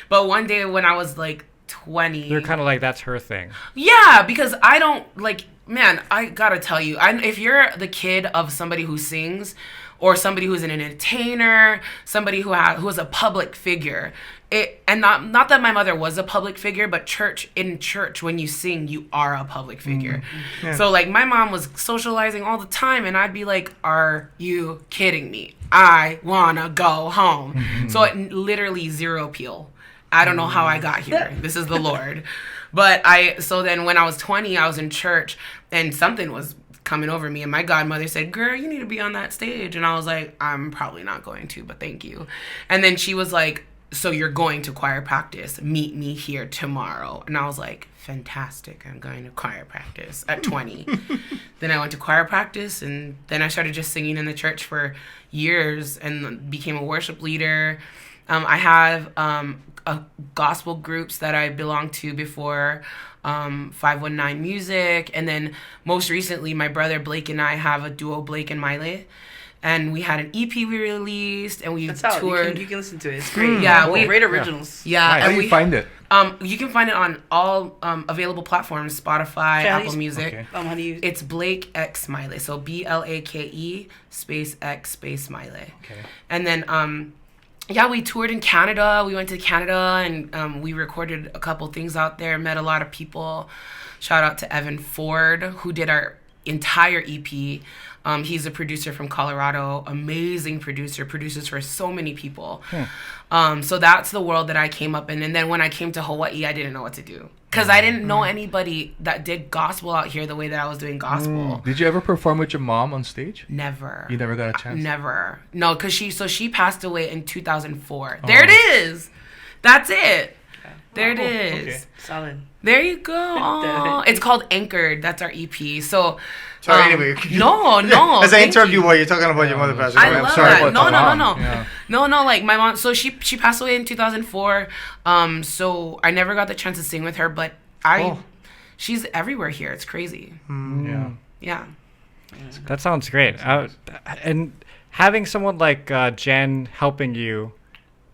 But one day when I was like 20, You're kind of like, that's her thing. yeah, because I don't like, man, I gotta tell you, if you're the kid of somebody who sings or somebody who's an entertainer, somebody who is a public figure, and not that my mother was a public figure, but in church when you sing, you are a public figure. Yeah. So like my mom was socializing all the time, and I'd be like, "Are you kidding me? I wanna go home." So it literally zero appeal. I don't know how I got here. This is the Lord. But so then when I was 20, I was in church, and something was coming over me, and my godmother said, "Girl, you need to be on that stage." And I was like, "I'm probably not going to, but thank you." And then she was like, "So you're going to choir practice. Meet me here tomorrow." And I was like, "Fantastic. I'm going to choir practice at 20. Then I went to choir practice, and then I started just singing in the church for years and became a worship leader. I have gospel groups that I belonged to before, 519 Music, and then most recently my brother Blake and I have a duo, Blake and Maile, and we had an EP we released, and we toured. You can listen to it. It's great. Yeah, great originals. Yeah, How and do you find it? you can find it on all available platforms: Spotify, Apple Music. Okay. How do you? It's Blake X Maile, so BLAKE space X space Maile. Okay. And then yeah, we toured in Canada. We went to Canada, and we recorded a couple things out there, met a lot of people. Shout out to Evan Ford, who did our entire EP. He's a producer from Colorado, amazing producer, produces for so many people. So that's the world that I came up in. And then when I came to Hawaii, I didn't know what to do, because I didn't know anybody that did gospel out here the way that I was doing gospel. Did you ever perform with your mom on stage? Never. You never got a chance? Never. No, because she passed away in 2004. There it is. That's it. There it is. Okay. Solid. There you go. Aw. It's called Anchored. That's our EP. So, Sorry, anyway. No. As I thank interrupt you you while you're talking about your mother passing I away, I'm love sorry. that. about the mom. No. Yeah. No, like my mom. So she passed away in 2004. So I never got the chance to sing with her, but she's everywhere here. It's crazy. Yeah. Yeah. That sounds great. And having someone like Jen helping you,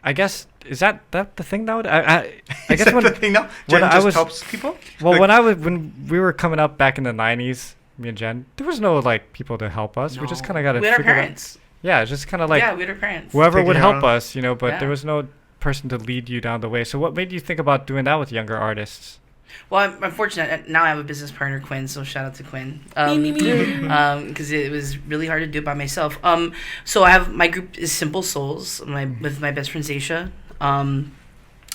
I guess, is that the thing now? I Is guess that when the thing now? when Jen I just was- helps people? well, Like- when we were coming up back in the 90s, me and Jen, there was no like people to help us. We just No. kind of got to We had our figure it out. parents. Yeah, it's just kind of like Yeah, we had our parents. whoever would Figure it help out. us, but Yeah. there was no person to lead you down the way. So what made you think about doing that with younger artists? Well, I'm fortunate. Now I have a business partner, Quinn, so shout out to Quinn. Me. Because it was really hard to do it by myself. So I have, my group is Simple Souls, with my best friend Zaisha.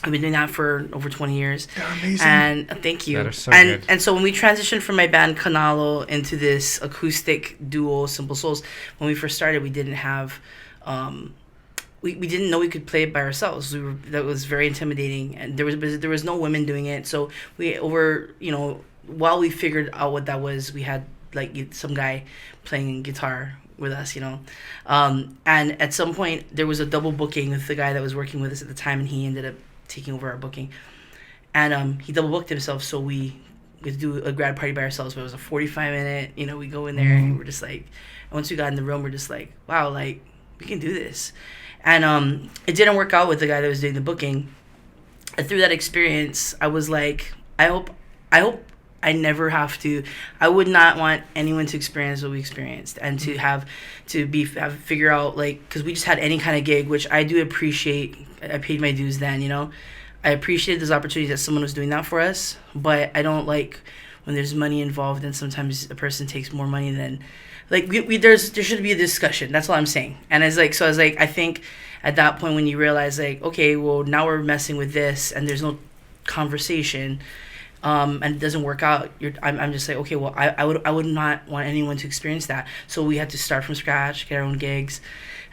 I've been doing that for over 20 years. They're amazing. And thank you. That is so and good. and so when we transitioned from my band Canalo into this acoustic duo Simple Souls, when we first started, we didn't have we didn't know we could play it by ourselves. That was very intimidating, and there was no women doing it. So while we figured out what that was, we had like some guy playing guitar with us, and at some point there was a double booking with the guy that was working with us at the time, and he ended up taking over our booking, and he double booked himself, so we could do a grad party by ourselves. But it was a 45-minute, we go in there and we're just like, and once we got in the room, we're just like, wow, like we can do this. And it didn't work out with the guy that was doing the booking. And through that experience, I was like, I hope I never have to. I would not want anyone to experience what we experienced, and to have figure out, like, because we just had any kind of gig, which I do appreciate. I paid my dues then, I appreciated those opportunities that someone was doing that for us, but I don't like when there's money involved, and sometimes a person takes more money than, like, there should be a discussion. That's all I'm saying. And I was like, I think at that point when you realize, like, okay, well, now we're messing with this and there's no conversation, and it doesn't work out, I'm just like, okay, well, I would not want anyone to experience that. So we had to start from scratch, get our own gigs,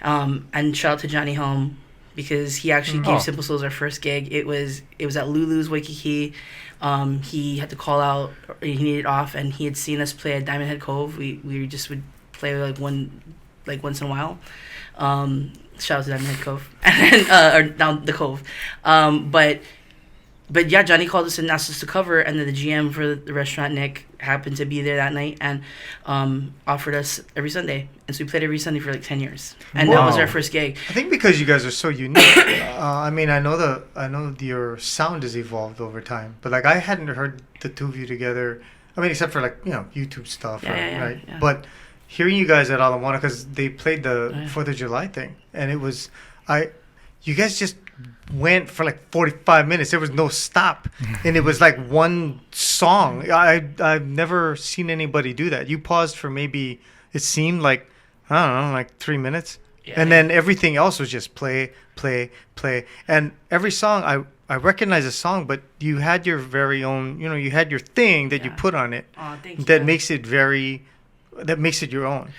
and shout out to Johnny Helm, because he actually gave Simple Souls our first gig. It was at Lulu's Waikiki. He had to call out, he needed off, and he had seen us play at Diamond Head Cove. We just would play like once in a while. Shout out to Diamond Head Cove, or down the Cove. But yeah, Johnny called us and asked us to cover, and then the GM for the restaurant, Nick, happened to be there that night and offered us every Sunday. And so we played every Sunday for like 10 years. And that was our first gig. I think because you guys are so unique. I know your sound has evolved over time, but like I hadn't heard the two of you together. I mean, except for like, YouTube stuff, right? Yeah. But hearing you guys at Ala Moana, because they played the 4th of July thing, and it was, you guys just went for like 45 minutes. There was no stop, and it was like one song. I've never seen anybody do that. You paused for maybe, it seemed like, I don't know, like 3 minutes, and then everything else was just play, and every song I recognize a song, but you had your very own, you had your thing that you put on it that makes it your own.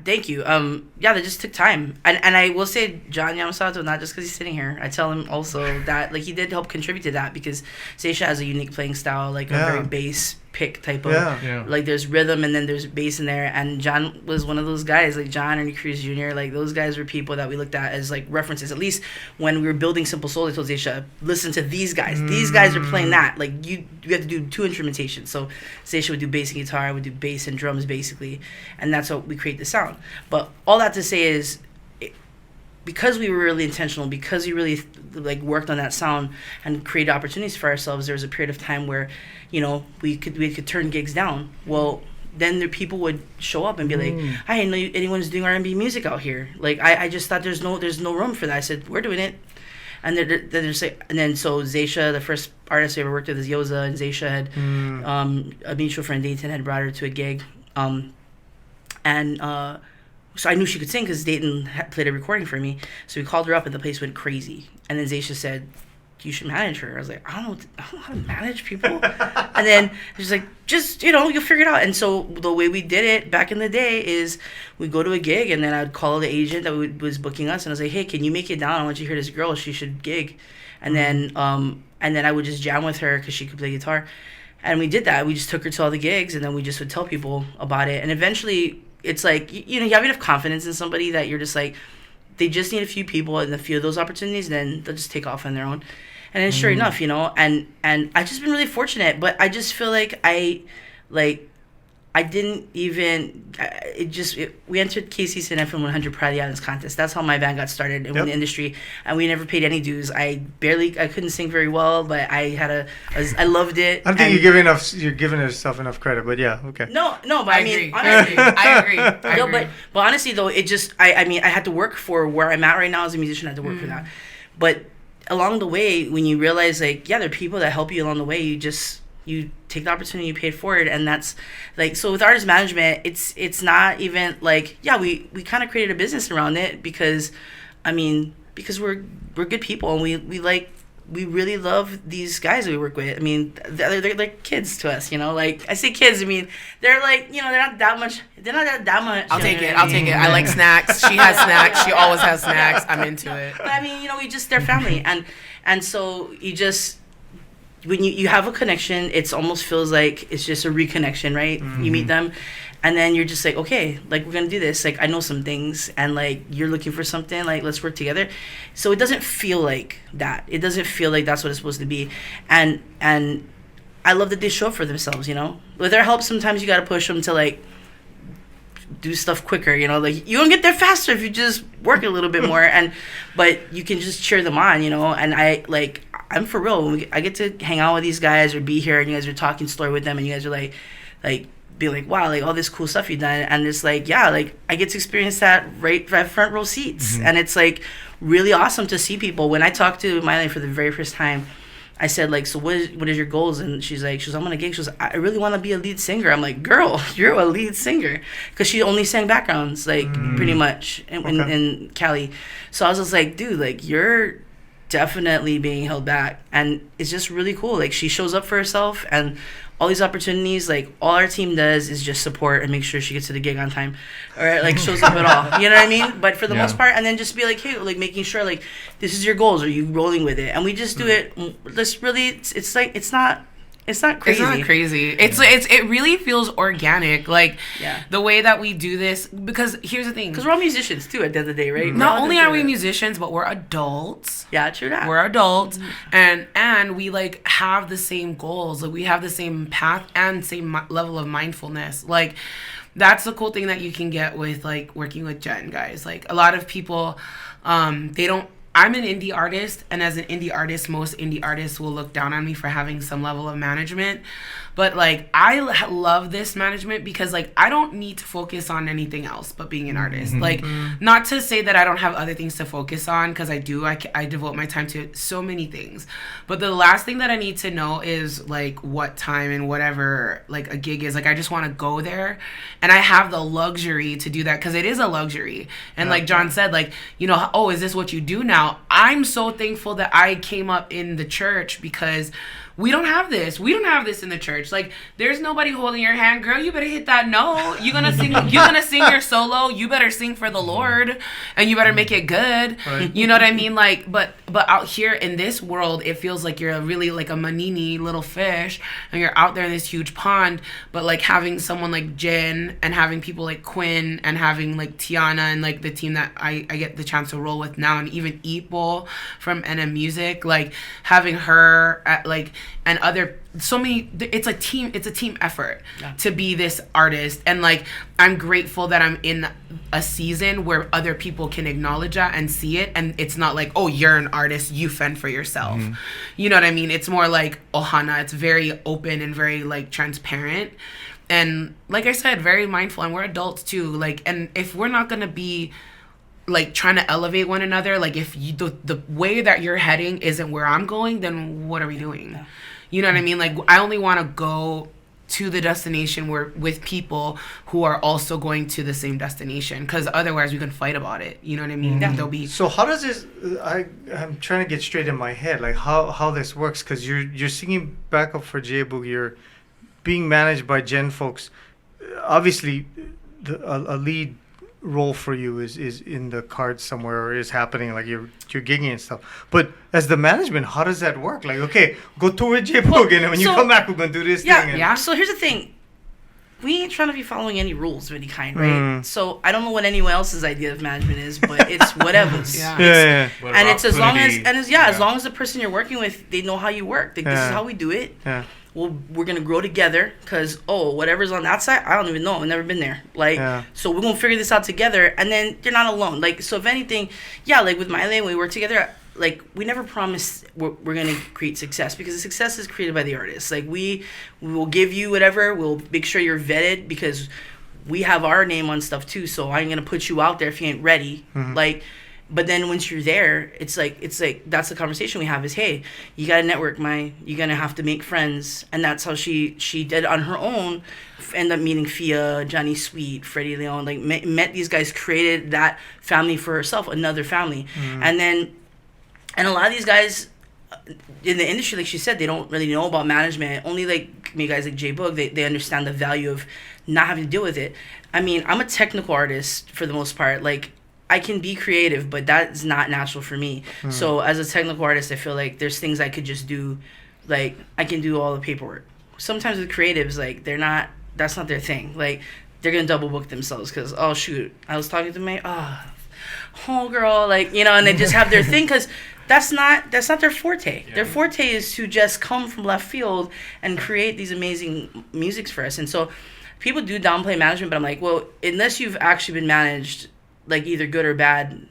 Thank you. That just took time, and I will say John Yamasato, not just because he's sitting here. I tell him also that, like, he did help contribute to that, because Seisha has a unique playing style, like a very bass pick type of, like, there's rhythm and then there's bass in there, and John was one of those guys, like John and Cruz Jr., like those guys were people that we looked at as like references. At least when we were building Simple Soul, I told Seisha, listen to these guys. These guys are playing that. Like, you have to do 2 instrumentations. So Seisha would do bass and guitar, I would do bass and drums basically, and that's how we create the sound. But all that to say is, because we were really intentional, because we really worked on that sound and created opportunities for ourselves, there was a period of time where, we could turn gigs down. Well, then the people would show up and be like, I didn't know anyone's doing R&B music out here. Like, I just thought there's no room for that. I said, we're doing it. And then there's like, and then so Zaysha, the first artist I ever worked with is Yoza, and Zaysha had a mutual friend, Dayton, had brought her to a gig, so I knew she could sing because Dayton had played a recording for me. So we called her up and the place went crazy. And then Zaysha said, you should manage her. I was like, I don't know how to manage people. And then she's like, just, you'll figure it out. And so the way we did it back in the day is we go to a gig, and then I'd call the agent that was booking us, and I was like, hey, can you make it down? I want you to hear this girl. She should gig. And then I would just jam with her because she could play guitar. And we did that. We just took her to all the gigs, and then we just would tell people about it. And eventually, it's like, you have enough confidence in somebody that you're just like, they just need a few people and a few of those opportunities, and then they'll just take off on their own. And then sure enough, and I've just been really fortunate, but I just feel like I didn't even, we entered KC's FM 100 Pride of the Islands contest. That's how my band got started in the industry, and we never paid any dues. I couldn't sing very well, but I loved it. I don't think you're giving yourself enough credit, but yeah, okay. No, but I mean, honestly, I agree. No, but honestly though, it just, I mean, I had to work for where I'm at right now as a musician. I had to work for that, but along the way, when you realize, like, there are people that help you along the way, you take the opportunity, you pay it forward. And that's like, so with artist management, it's not even like, we kind of created a business around it because we're good people, and we we really love these guys we work with. I mean, they're kids to us, you know. Like, I say kids, I mean, they're like, you know, they're not that much. I'll take it. I like snacks. She has snacks. She always has snacks. I'm into it. But I mean, you know, they're family, and so you just, when you have a connection, it almost feels like it's just a reconnection, right? Mm-hmm. You meet them, and then you're just like, okay, like, we're gonna do this. Like, I know some things, and like, you're looking for something. Like, let's work together. So it doesn't feel like that. It doesn't feel like that's what it's supposed to be. And I love that they show up for themselves. You know, with their help, sometimes you gotta push them to like do stuff quicker. You know, like, you don't get there faster if you just work a little bit more. But you can just cheer them on. You know, and I'm for real. I get to hang out with these guys or be here, and you guys are talking story with them, and you guys are like be like, wow, like, all this cool stuff you've done, and it's like, yeah, like, I get to experience that right front row seats. Mm-hmm. And it's like really awesome to see people. When I talked to Maile for the very first time, I said, like, so what is your goals? And she's like, I'm on a gig. She goes, I really want to be a lead singer. I'm like, girl, you're a lead singer, because she only sang backgrounds, like, pretty much in Cali. So I was just like, dude, like, you're definitely being held back, and it's just really cool. Like, she shows up for herself, and all these opportunities, like, all our team does is just support and make sure she gets to the gig on time, or like shows up at all. You know what I mean? But for the most part, and then just be like, hey, like, making sure, like, this is your goals. Are you rolling with it? And we just do it. This really, it's like, it's not crazy. It's not crazy. It really feels organic. Like, the way that we do this, because here's the thing. Because we're all musicians too at the end of the day, right? Not only are we musicians, but we're adults. Yeah, true that. We're adults, and we like have the same goals. Like, we have the same path and same level of mindfulness. Like, that's the cool thing that you can get with like working with Jenn, guys. Like, a lot of people, they don't. I'm an indie artist, and as an indie artist, most indie artists will look down on me for having some level of management. But, like, I love this management because, like, I don't need to focus on anything else but being an artist. Mm-hmm. Like, not to say that I don't have other things to focus on, because I do. I devote my time to so many things. But the last thing that I need to know is, like, what time and whatever, like, a gig is. Like, I just want to go there. And I have the luxury to do that, because it is a luxury. And like John said, like, you know, oh, is this what you do now? I'm so thankful that I came up in the church, because we don't have this. We don't have this in the church. Like, there's nobody holding your hand. Girl, you better hit that note. You're gonna sing your solo. You better sing for the Lord, and you better make it good. Right. You know what I mean? Like, but out here in this world, it feels like you're really like a manini little fish, and you're out there in this huge pond. But like, having someone like Jenn, and having people like Quinn, and having like Tiana, and like the team that I get the chance to roll with now, and even Eeple from NM Music, like having her at like, and other, so many, it's a team effort to be this artist. And like, I'm grateful that I'm in a season where other people can acknowledge that and see it, and it's not like, oh, you're an artist, you fend for yourself. Mm-hmm. You know what I mean? It's more like ohana. It's very open and very like transparent, and like I said, very mindful. And we're adults too. Like, and if we're not gonna be like trying to elevate one another, like, if you, the way that you're heading isn't where I'm going, then what are we doing? You know what I mean? Like, I only want to go to the destination with people who are also going to the same destination, because otherwise we can fight about it. You know what I mean? Mm-hmm. There'll be. So how does this? I'm trying to get straight in my head, like how this works, because you're singing backup for J Boog. You're being managed by Jenn folks. Obviously, a lead role for you is in the cards somewhere, or is happening, like you're gigging and stuff. But as the management, how does that work? Like, okay, go tour with J Boog, and when you come back, we're gonna do this thing. Yeah. So here's the thing: we ain't trying to be following any rules of any kind, right? So I don't know what anyone else's idea of management is, but it's whatever's. Yeah. And it's as long as the person you're working with, they know how you work. Like, this is how we do it. Yeah. Well, we're going to grow together, because, whatever's on that side, I don't even know. I've never been there. Like, so we're going to figure this out together, and then you're not alone. Like, so if anything, like with Maile, when we work together, like, we never promise we're going to create success, because the success is created by the artist. Like, we will give you whatever. We'll make sure you're vetted, because we have our name on stuff too, so I ain't going to put you out there if you ain't ready. Mm-hmm. Like, but then once you're there, it's like that's the conversation we have is, hey, you got to network, you're going to have to make friends. And that's how she did on her own, end up meeting Fia, Johnny Sweet, Freddie Leon, like met these guys, created that family for herself, another family. Mm. And a lot of these guys, in the industry, like she said, they don't really know about management. Only like me guys like J Boog, they understand the value of not having to deal with it. I mean, I'm a technical artist for the most part. Like, I can be creative, but that's not natural for me. So as a technical artist, I feel like there's things I could just do. Like, I can do all the paperwork. Sometimes with creatives, like, that's not their thing. Like, they're going to double book themselves because, oh, shoot, I was talking to my, oh, girl, like, you know, and they just have their thing because that's not their forte. Yeah. Their forte is to just come from left field and create these amazing musics for us. And so people do downplay management, but I'm like, well, unless you've actually been managed, like, either good or bad,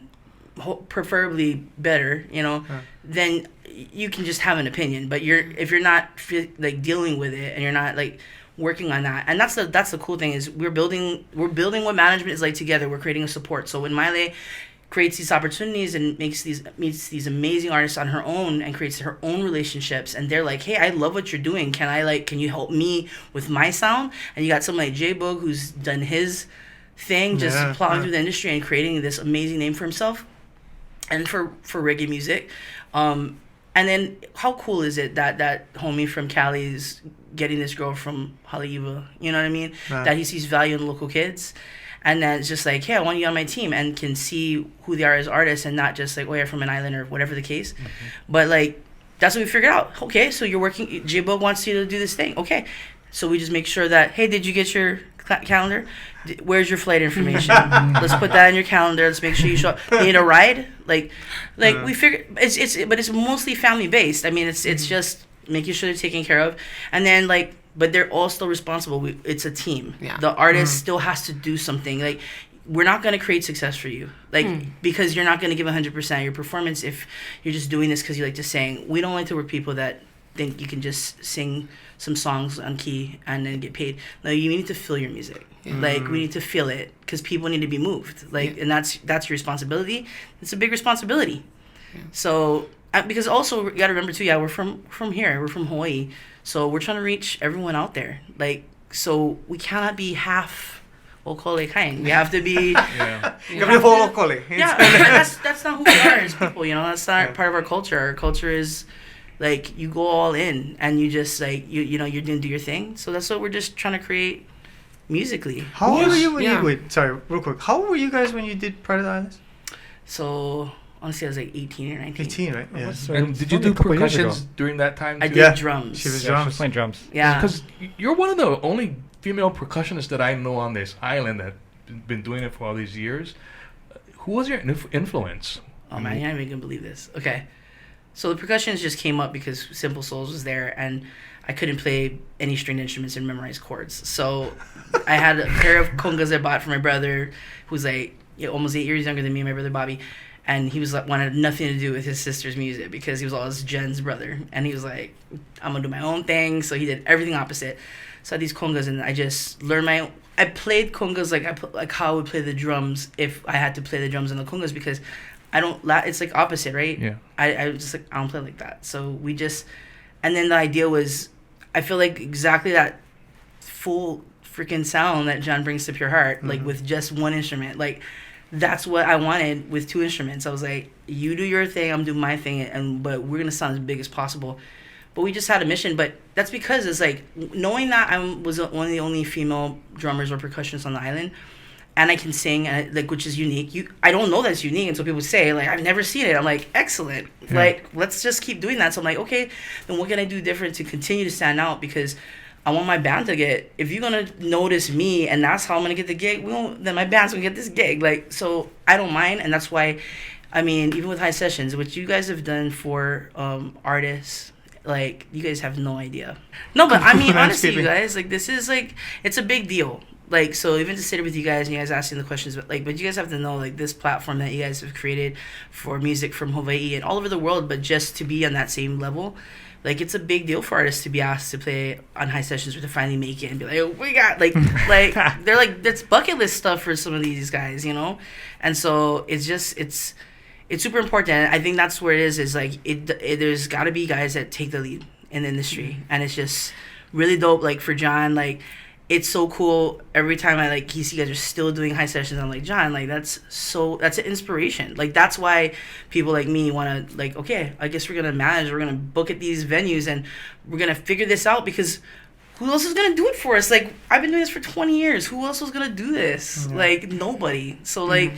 preferably better, you know, then you can just have an opinion. But if you're not like dealing with it and you're not like working on that, and that's the cool thing is we're building what management is like together. We're creating a support. So when Maile creates these opportunities and meets these amazing artists on her own and creates her own relationships, and they're like, hey, I love what you're doing. Can you help me with my sound? And you got someone like J Boog who's done his thing, just plowing through the industry and creating this amazing name for himself and for reggae music. And then how cool is it that homie from Cali is getting this girl from Haleiwa, you know what I mean? That he sees value in local kids. And then it's just like, hey, I want you on my team, and can see who they are as artists and not just like, oh, you're from an island or whatever the case. But like, that's what we figured out. Okay, so you're working, J Boog wants you to do this thing. Okay. So we just make sure that, hey, did you get your calendar? Where's your flight information? Let's put that in your calendar. Let's make sure you show up. You need a ride? Like we figure but it's mostly family based. I mean, it's just making sure they're taken care of, and then like, but they're all still responsible. It's a team. Yeah. The artist still has to do something. Like, we're not going to create success for you, like, because you're not going to give 100% of your performance if you're just doing this because you like to sing. We don't like to work people that think you can just sing some songs on key and then get paid. No, you need to feel your music. Like, we need to feel it because people need to be moved. Like, and that's your responsibility. It's a big responsibility. So, because also you got to remember too, we're from here. We're from Hawaii. So we're trying to reach everyone out there. Like, so we cannot be half okole kind. We have to be that's not who we are as people, you know. That's not part of our culture. Our culture is like, you go all in and you just like you know, you're gonna do your thing. So that's what we're just trying to create musically. How old were you when you wait, sorry, real quick. How old were you guys when you did Pride of the Islands? So honestly, I was like 18 or 19. 18, right? Yeah. And did you do percussions during that time too? I did drums. She was playing drums. Yeah. Because you're one of the only female percussionists that I know on this island that been doing it for all these years. Who was your influence? Oh man, you're not even gonna believe this. Okay. So the percussions just came up because Simple Souls was there, and I couldn't play any stringed instruments and memorize chords. So I had a pair of congas I bought for my brother, who's like almost 8 years younger than me, my brother Bobby. And he was like, wanted nothing to do with his sister's music because he was always Jen's brother. And he was like, I'm going to do my own thing. So he did everything opposite. So I had these congas, and I just learned my own. I played congas like how I would play the drums if I had to play the drums on the congas, because I don't, it's like opposite, right? Yeah. I just like, I don't play like that. So we just, and then the idea was, I feel like exactly that full freaking sound that John brings to Pure Heart, like with just one instrument. Like, that's what I wanted with two instruments. I was like, you do your thing, I'm doing my thing, but we're going to sound as big as possible. But we just had a mission. But that's because it's like, knowing that I was one of the only female drummers or percussionists on the island, and I can sing, and like, which is unique. I don't know that's unique until people say, like, I've never seen it. I'm like, excellent. Yeah. Like, let's just keep doing that. So I'm like, okay, then what can I do different to continue to stand out? Because I want my band to get, if you're going to notice me and that's how I'm going to get the gig, then my band's going to get this gig. Like, so I don't mind. And that's why, I mean, even with Hisessions, which you guys have done for artists, like, you guys have no idea. No, but I mean, honestly, you guys, like, this is like, it's a big deal. Like, so even to sit with you guys and you guys asking the questions, but you guys have to know, like, this platform that you guys have created for music from Hawaii and all over the world, but just to be on that same level, like, it's a big deal for artists to be asked to play on Hisessions or to finally make it and be like, oh, we got, like, they're like, that's bucket list stuff for some of these guys, you know? And so it's just, it's super important. I think that's where it is like, there's got to be guys that take the lead in the industry. And it's just really dope, like, for John, like, it's so cool every time I like you see you guys are still doing Hisessions. I'm like, John, like that's an inspiration. Like that's why people like me want to like, okay, I guess we're gonna manage, we're gonna book at these venues, and we're gonna figure this out because who else is gonna do it for us? Like I've been doing this for 20 years. Who else was gonna do this? Like nobody. So like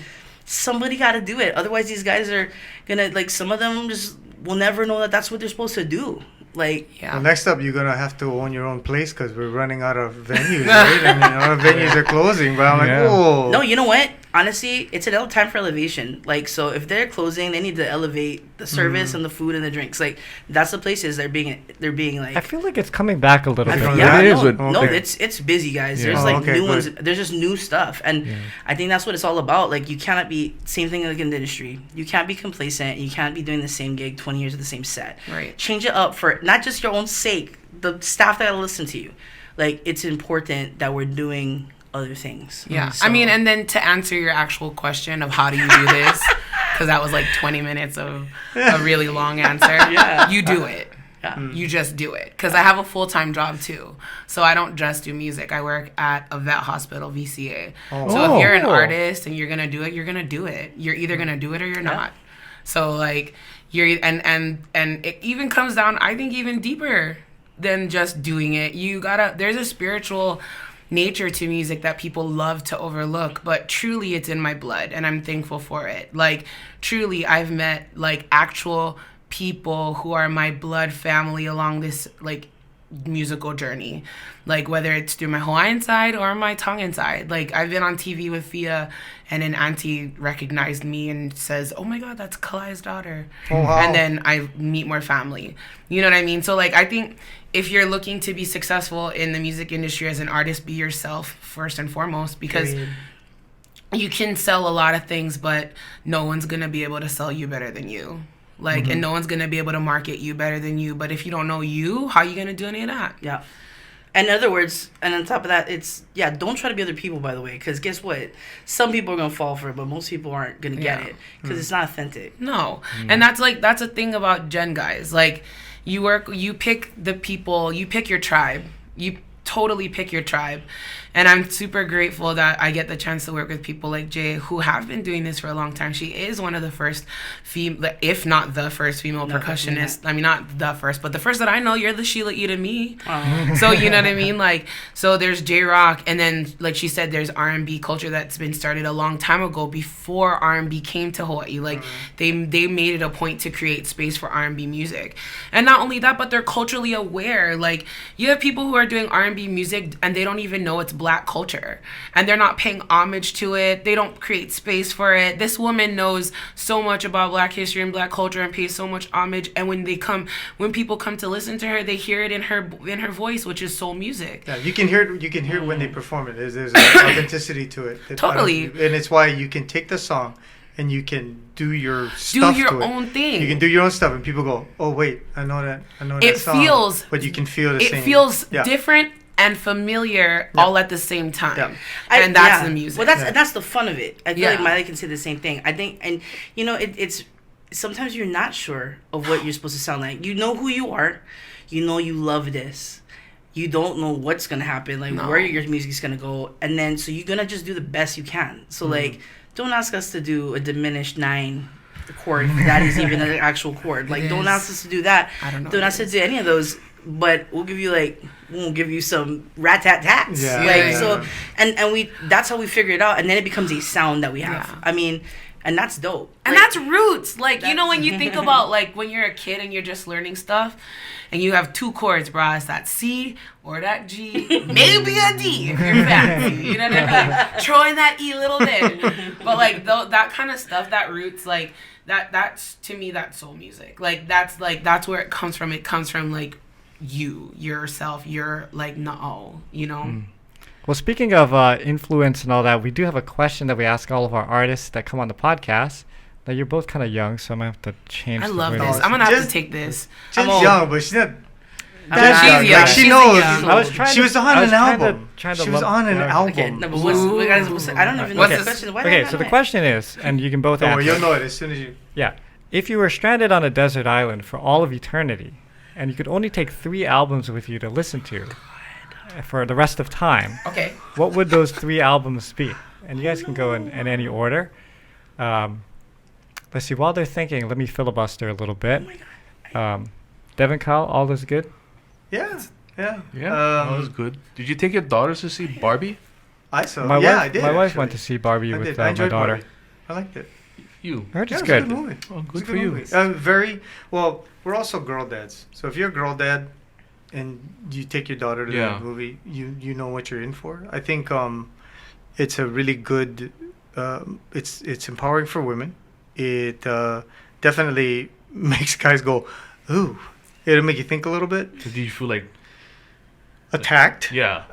somebody got to do it. Otherwise, these guys are gonna like some of them just will never know that that's what they're supposed to do. Like, Yeah. Well, next up, you're gonna have to own your own place because we're running out of venues, right? I mean, our venues are closing, but I'm like, Yeah. whoa. no, you know what? Honestly, it's an time for elevation. Like, so if they're closing, they need to elevate the service and the food and the drinks. Like, that's the places they're being like. I feel like it's coming back a little I bit. feel- Yeah, it is no, with- no, okay. it's busy, guys. Yeah. There's Oh, like okay, new good. ones. There's just new stuff, and I think that's what it's all about. Like you cannot be same thing like in the industry. You can't be complacent. You can't be doing the same gig 20 years of the same set. Right. Change it up for not just your own sake, the staff that listen to you. Like it's important that we're doing other things. Yeah. So- I mean, and then to answer your actual question of how do you do this, because that was like 20 minutes of a really long answer. Yeah. You do it. Yeah. You just do it. Because I have a full-time job too. So I don't just do music. I work at a vet hospital, VCA. Oh. So if you're an Oh. artist and you're going to do it, you're going to do it. You're either going to do it or you're not. So like you're and it even comes down, I think, even deeper than just doing it. There's a spiritual nature to music that people love to overlook, but truly it's in my blood and I'm thankful for it. Like truly I've met like actual people who are my blood family along this like musical journey, like whether it's through my Hawaiian side or my Tongan side. Like I've been on TV with Fia and an auntie recognized me and says, oh my god, that's Kalai's daughter. Oh, wow. And then I meet more family, you know what I mean? So like I think if you're looking to be successful in the music industry as an artist, be yourself first and foremost, because Period. you can sell a lot of things, but no one's gonna be able to sell you better than you. Like, and no one's gonna be able to market you better than you. But if you don't know you, how are you gonna do any of that? Yeah. And in other words, and on top of that, don't try to be other people, by the way, because guess what? Some people are going to fall for it, but most people aren't going to get Yeah. it because it's not authentic. No. And that's a thing about Jenn, guys. Like, you pick the people, you pick your tribe. You totally pick your tribe. And I'm super grateful that I get the chance to work with people like Jay who have been doing this for a long time. She is one of the first if not the first female percussionist. I mean, not the first, but the first that I know. You're the Sheila E to me. So you know what I mean? Like, so there's J-Rock, and then like she said, there's R&B culture that's been started a long time ago before R&B came to Hawaii. Like they made it a point to create space for R&B music. And not only that, but they're culturally aware. Like you have people who are doing R&B music and they don't even know it's Black culture, and they're not paying homage to it. They don't create space for it. This woman knows so much about Black history and Black culture and pays so much homage, and when people come to listen to her, they hear it in her voice, which is soul music. Yeah, you can hear it when they perform it. There's an authenticity to it. Totally. And it's why you can take the song and you can do your stuff Do your to it. own thing. You can do your own stuff, and people go, "Oh wait, I know that It song." feels- but you can feel the same. It feels Yeah. different and familiar all at the same time. Yeah. And that's the music. Well, that's the fun of it. I feel Yeah. like Maile can say the same thing. I think, and you know, it's sometimes you're not sure of what you're supposed to sound like. You know who you are. You know you love this. You don't know what's gonna happen, like No. where your music's gonna go, and then so you're gonna just do the best you can. So like, don't ask us to do a diminished 9 chord. If that is even an actual chord. Like, don't ask us to do that. I don't know Don't what ask it us to do any of those. But we'll give you some rat-tat-tats. Yeah. Like, Yeah. so, and that's how we figure it out. And then it becomes a sound that we have. Yeah. I mean, and that's dope. And Like, that's roots. Like, you know, when you think about, like, when you're a kid and you're just learning stuff, and you have 2 chords, bro. It's that C or that G, maybe a D if you're fancy. You know what I mean? Throw in that E a little bit. But, like, that kind of stuff, that roots, like, that's, to me, that's soul music. Like, that's where it comes from. It comes from, like, yourself. You're, like, no, you know? Well, speaking of influence and all that, we do have a question that we ask all of our artists that come on the podcast. Now, you're both kind of young, so I might have to change I the love way this. that- I'm going to have to Just- take this. Jen's I'm old. young, but she's not. I'm that not- young. she's young. Like, she She's knows. young. I was trying She to- was on I was an trying to- album. trying to She was lump- on an yeah. album. Okay, no, but Ooh. I don't even know What's the this? question. Why Okay, not so the know it? question is, and you can both Don't answer. worry, you'll know it as soon as you. Yeah. If you were stranded on a desert island for all of eternity, and you could only take 3 albums with you to listen to, for the rest of time, Okay. what would those 3 albums be? And you guys can go in any order. Let's see. While they're thinking, let me filibuster a little bit. Devon, Kyle, all is good? Yeah. Yeah, that was good. Did you take your daughters to see Barbie? I saw. My yeah, wife, I did. My wife actually. went to see Barbie I with did. I my enjoyed daughter. Barbie. I liked it. You. I heard Yeah, it's it was good. a good movie. Oh, It was good a for you. movie. Very well. We're also girl dads. So if you're a girl dad, and you take your daughter to Yeah. the movie, you know what you're in for. I think it's a really good. It's empowering for women. It definitely makes guys go, ooh. It'll make you think a little bit. Did you feel like Attacked? Yeah.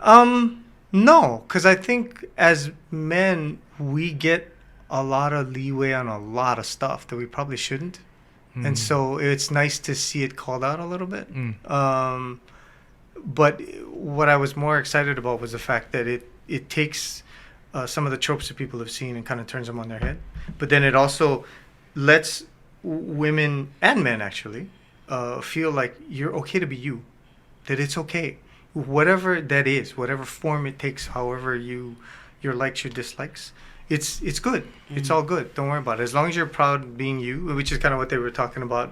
No, because I think as men we get a lot of leeway on a lot of stuff that we probably shouldn't, and so it's nice to see it called out a little bit. But what I was more excited about was the fact that it takes some of the tropes that people have seen and kind of turns them on their head, but then it also lets women and men actually feel like you're okay to be you, that it's okay, whatever that is, whatever form it takes, however your likes, your dislikes, it's good. It's all good. Don't worry about it. As long as you're proud being you, which is kind of what they were talking about,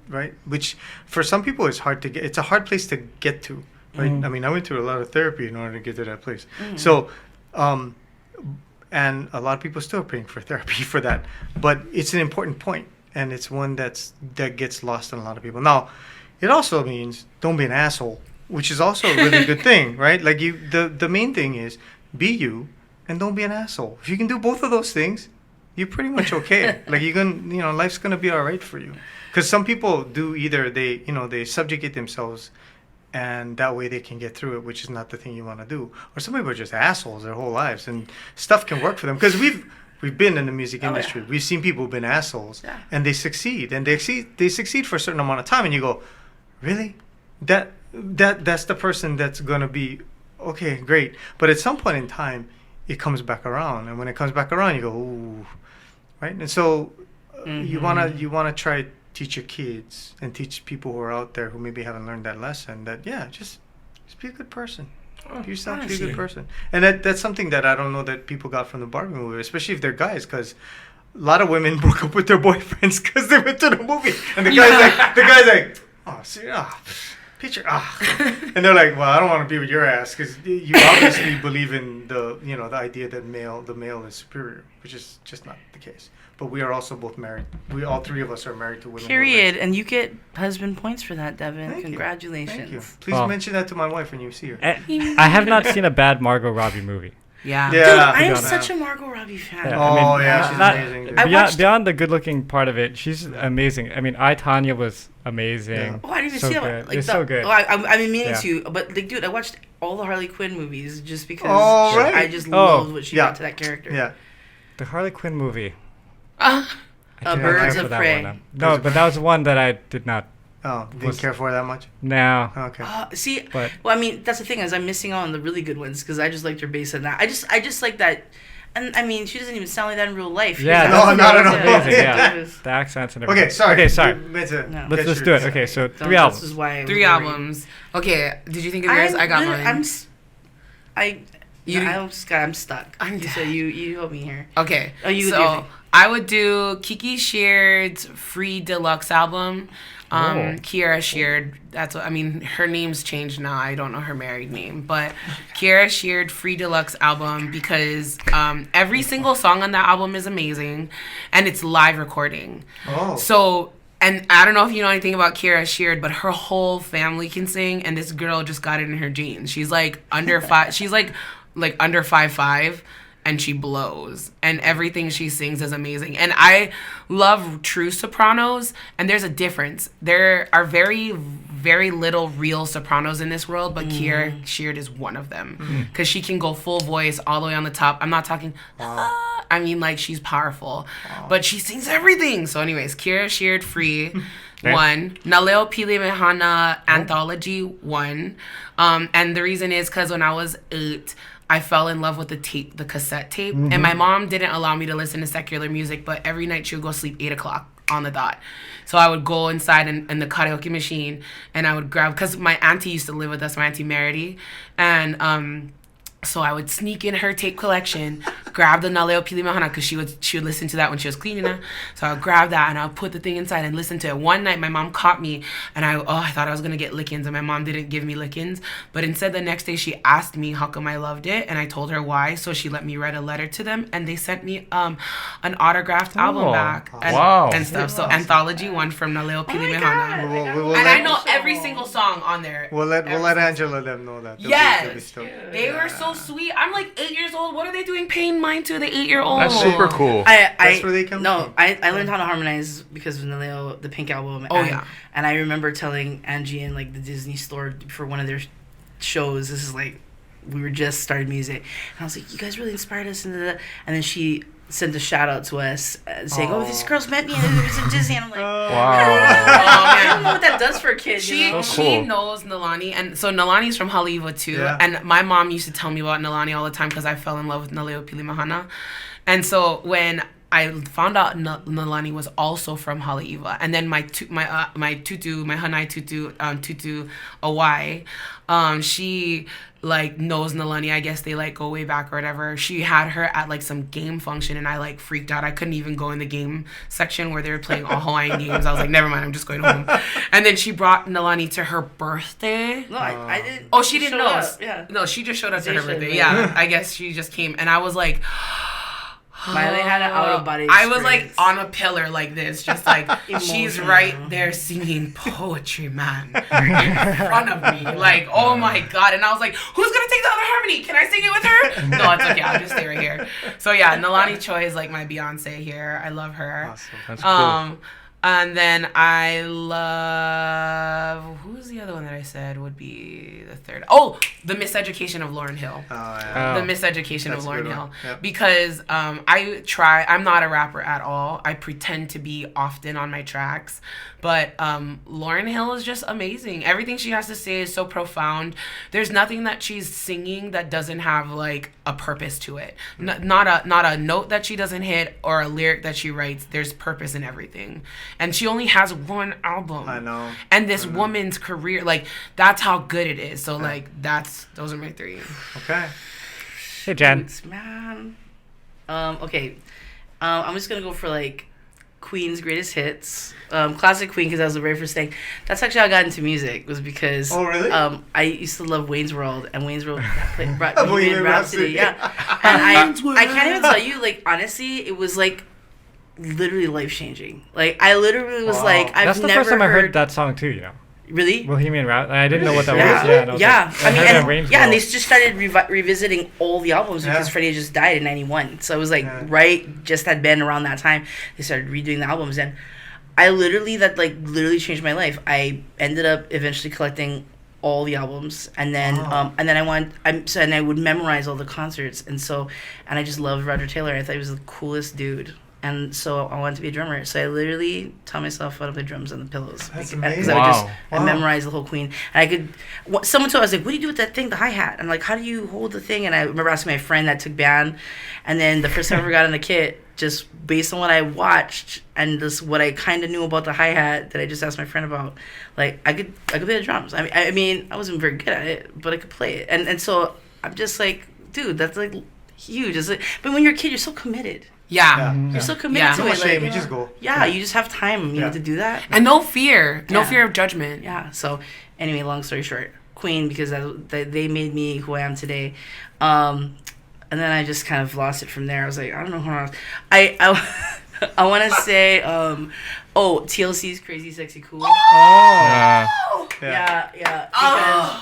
right? Which for some people is hard to get. It's a hard place to get to, right? I mean, I went through a lot of therapy in order to get to that place. So, and a lot of people still are paying for therapy for that. But it's an important point, and it's one that gets lost on a lot of people. Now, it also means don't be an asshole, which is also a really good thing, right? Like the main thing is be you and don't be an asshole. If you can do both of those things, you're pretty much okay. Like life's gonna be all right for you. Because some people do either they subjugate themselves, and that way they can get through it, which is not the thing you want to do. Or some people are just assholes their whole lives, and stuff can work for them. Because we've been in the music industry. We've seen people who've been assholes, and they succeed, and they succeed for a certain amount of time, and you go, really? That's the person that's gonna be okay, great. But at some point in time, it comes back around, and when it comes back around, you go, ooh, right? And so you wanna try to teach your kids and teach people who are out there who maybe haven't learned that lesson that just be a good person. Be yourself, be a good person. And that's something that I don't know that people got from the Barbie movie, especially if they're guys, because a lot of women broke up with their boyfriends because they went to the movie, and the guy's like, oh, see, picture, and they're like, well, I don't want to be with your ass because you obviously believe in the idea that the male is superior, which is just not the case. But we are also both married. All 3 of us are married to women. Period. And you get husband points for that, Devin. Thank Congratulations. You. Thank you. Please mention that to my wife when you see her. I have not seen a bad Margot Robbie movie. Yeah. Dude, I am honest. such a Margot Robbie fan. Yeah. She's not- amazing. Dude. Beyond the good-looking part of it, she's amazing. I mean, I, Tonya was amazing. Yeah. Oh, I didn't even So see good. that. Like It's so good. Oh, I've been meaning Yeah. to, but like, dude, I watched all the Harley Quinn movies just because Oh, right. I just loved what she Yeah. brought to that character. Yeah. The Harley Quinn movie. I did not Birds care of for that Prey. one. No, but that was one that I did not. Oh, didn't care for her that much? No. Okay. See, But- well, I mean, that's the thing is I'm missing out on the really good ones because I just liked her based on that. I just like that, and I mean, she doesn't even sound like that in real life. Yeah. No, that's not at all. amazing, yeah. Yeah. The accents and everything. Okay, sorry. Okay, sorry. You meant to No. get Let's your- do it. Okay, so So 3 This albums. is why I was 3 worried. albums. Okay. Did you think of yours? I got mine. I'm stuck. I'm So you help me here. Okay. Oh, you so do. I would do Kiki Sheard's Free Deluxe album. Kiara Sheard. That's what I mean. Her name's changed now. I don't know her married name, but Kiara Sheard Free Deluxe album because every single song on that album is amazing, and it's live recording. Oh. So. And I don't know if you know anything about Kiara Sheard, but her whole family can sing, and this girl just got it in her genes. She's like under 5. She's like under 5'5", and she blows. And everything she sings is amazing. And I love true sopranos, and there's a difference. There are very, very little real sopranos in this world, but Kiara Sheard is one of them because she can go full voice all the way on the top. I'm not talking. I mean, like, she's powerful, but she sings everything. So anyways, Kiara Sheard Free, 1. Naleo Pili Mehana Anthology, 1. And the reason is because when I was 8, I fell in love with the cassette tape. And my mom didn't allow me to listen to secular music, but every night she would go sleep 8 o'clock on the dot. So I would go inside in the karaoke machine, and I would grab, because my auntie used to live with us, my auntie Merity, and so I would sneak in her tape collection, grab the Naleo Pili Mahana, because she would listen to that when she was cleaning her. So I would grab that and I would put the thing inside and listen to it. One night my mom caught me, and I thought I was gonna get lickings, and my mom didn't give me lickings. But instead the next day she asked me how come I loved it, and I told her why. So she let me write a letter to them, and they sent me an autographed album back and stuff. So anthology one from Naleo Pili Mahana. And I know every single song on there. We'll let Angela them know that. Yes, they were so sweet. I'm like 8 years old. What are they doing paying mine to the 8-year-old? That's super cool. That's where they come from. I learned how to harmonize because of the Pink album. And I remember telling Angie in like the Disney store for one of their shows, this is like, we were just starting music, and I was like, you guys really inspired us into that. And then she sent a shout out to us saying, "Oh, these girls met me and it was in Disney." And I'm like, I don't know what that does for a kid. She knows Nalani, and so Nalani's from Haleiwa too. Yeah. And my mom used to tell me about Nalani all the time because I fell in love with Naleo Pili Mahana. And so when I found out Nalani was also from Haleiwa, and then my tutu, my Hanai tutu, Tutu Awai, she like knows Nalani. I guess they like go way back or whatever. She had her at like some game function, and I like freaked out. I couldn't even go in the game section where they were playing all Hawaiian games. I was like, never mind, I'm just going home. And then she brought Nalani to her birthday. No, I didn't. Oh, she didn't know. Yeah. No, she just showed up to her birthday. Yeah, I guess she just came, and I was like. Maile had an out of body experience. I was like on a pillar like this, just like she's right there singing poetry, man, in front of me. Like, oh my god! And I was like, who's gonna take the other harmony? Can I sing it with her? No, it's okay. I'll just stay right here. So yeah, Nalani Choi is like my Beyonce here. I love her. Awesome. That's cool. And then I love, who's the other one that I said would be the third? Oh, The Miseducation of Lauryn Hill. Oh, yeah. The Miseducation of Lauryn Hill. Yep. Because I'm not a rapper at all. I pretend to be often on my tracks. But Lauryn Hill is just amazing. Everything she has to say is so profound. There's nothing that she's singing that doesn't have like a purpose to it. Not a note that she doesn't hit or a lyric that she writes. There's purpose in everything. And she only has one album. I know. And this woman's career, like, that's how good it is. So, like, those are my three. Okay. Hey, Jen. Man. Okay. I'm just going to go for, like, Queen's greatest hits. Classic Queen, because that was the very first thing. That's actually how I got into music, was because... Oh, really? I used to love Wayne's World, and Wayne's World brought Bohemian Rhapsody. Yeah. And I can't even tell you, like, honestly, it was, like, literally life-changing. Like, I literally was like, That's the first time I heard that song, too, you know. Really? Bohemian Rhapsody. I didn't know what that was. Yeah. I mean, and they just started revisiting all the albums because Freddie just died in '91. So it was like just had been around that time. They started redoing the albums, and I literally changed my life. I ended up eventually collecting all the albums, and then I would memorize all the concerts, and I just loved Roger Taylor. I thought he was the coolest dude. And so I wanted to be a drummer. So I literally taught myself how to play drums on the pillows. That's amazing. I memorized the whole Queen. And someone told me, I was like, what do you do with that thing, the hi-hat? I'm like, how do you hold the thing? And I remember asking my friend that took band. And then the first time I ever got in the kit, just based on what I watched and just what I kind of knew about the hi-hat that I just asked my friend about, like, I could play the drums. I mean, I wasn't very good at it, but I could play it. And so I'm just like, dude, that's like huge. But when you're a kid, you're so committed. Yeah. You're so committed to it. No shame, like, you just go. Yeah, you just have time, to do that. And no fear. No fear of judgment. Yeah. So, anyway, long story short, Queen, because they made me who I am today. And then I just kind of lost it from there. I was like, I don't know who I want to say, TLC's Crazy Sexy Cool. Oh! Yeah.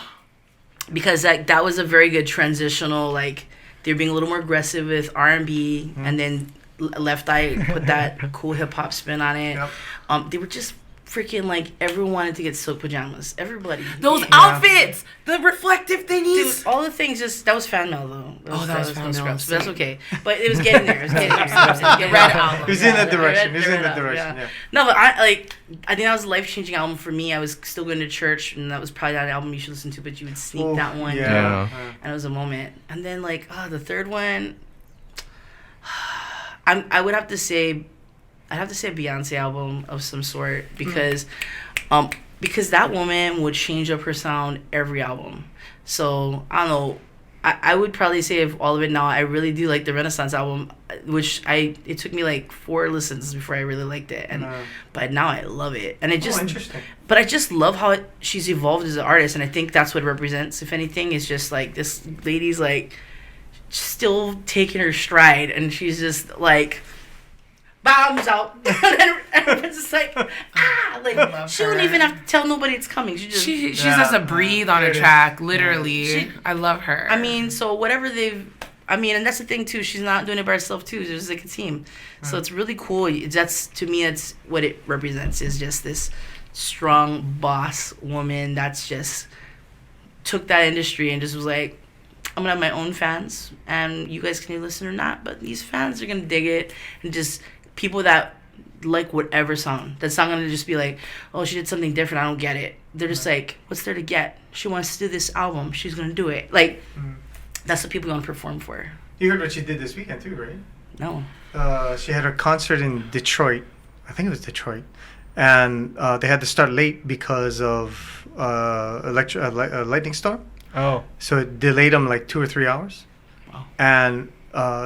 Because that was a very good transitional, like, they were being a little more aggressive with R&B, and then Left Eye put that cool hip-hop spin on it. Yep. They were just freaking, like, everyone wanted to get silk pajamas. Everybody. Those outfits! The reflective thingies! Dude, all the things that was fan mail, though. That was fan mail. But that's okay. But it was getting there. The red album. It was in that direction. Yeah. No, but I think that was a life-changing album for me. I was still going to church, and that was probably not an album you should listen to, but you would sneak that one. Yeah. And it was a moment. And then, like, the third one, I would have to say, I have to say a Beyonce album of some sort because that woman would change up her sound every album. So I don't know. I would probably say of all of it now, I really do like the Renaissance album, which it took me like 4 listens before I really liked it, but now I love it, and it just interesting. But I just love how she's evolved as an artist, and I think that's what it represents. If anything, is just like this lady's like still taking her stride, and she's just like bombs out, and it's just like like she wouldn't even have to tell nobody it's coming. She just has to breathe on a track, literally. I love her. I mean, so whatever and that's the thing too. She's not doing it by herself too. There's like a team, so it's really cool. That's to me, that's what it represents. Is just this strong boss woman that's just took that industry and just was like, I'm gonna have my own fans, and you guys can listen or not, but these fans are gonna dig it, and just people that like whatever song. That's not gonna just be like, oh, she did something different, I don't get it. They're just like, what's there to get? She wants to do this album, she's gonna do it. Like, that's what people want to perform for. You heard what she did this weekend too, right? No. She had her concert in Detroit. I think it was Detroit. And they had to start late because of a lightning storm. Oh. So it delayed them like 2 or 3 hours. Wow. And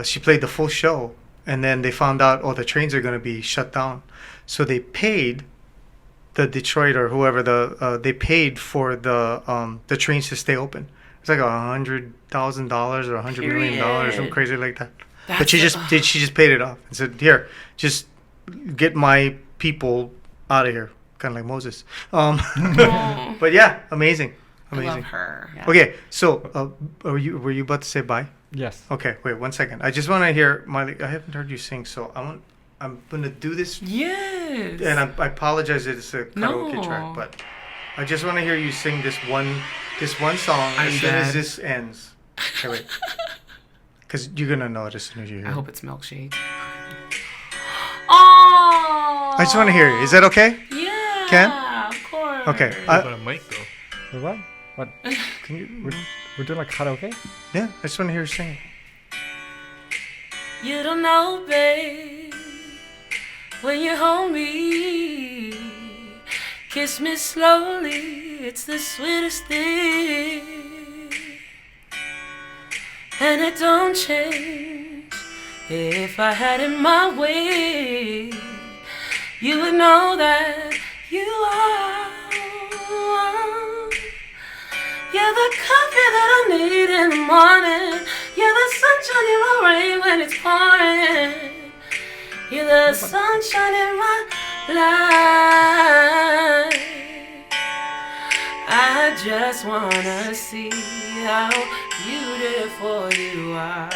she played the full show. And then they found out, the trains are going to be shut down. So they paid the Detroit or whoever they paid for the trains to stay open. It's like $100,000 or $100 million, something crazy like that. But she just paid it off and said, "Here, just get my people out of here," kind of like Moses. But yeah, amazing. I love her. Yeah. Okay, so were you about to say bye? Yes. Okay, wait 1 second. I just want to hear Miley. I haven't heard you sing, so I'm gonna do this. Yes. And I apologize that it's a karaoke No. track, but I just want to hear you sing this one song as soon as this ends. Okay, wait. Because you're gonna know it as soon as you hear I it. hope it's Milkshake. Oh. I just want to hear it. Is that okay? Yeah. Ken? Of course. Okay. What about a mic though? What? What? Can you? We're doing like karaoke? Yeah, I just want to hear you sing. You don't know, babe, when you hold me, kiss me slowly, it's the sweetest thing, and it don't change. If I had it my way, you would know that you are. You're the coffee that I need in the morning. You're the sunshine in my rain when it's pouring. You're the sunshine in my life. I just wanna see how beautiful you are.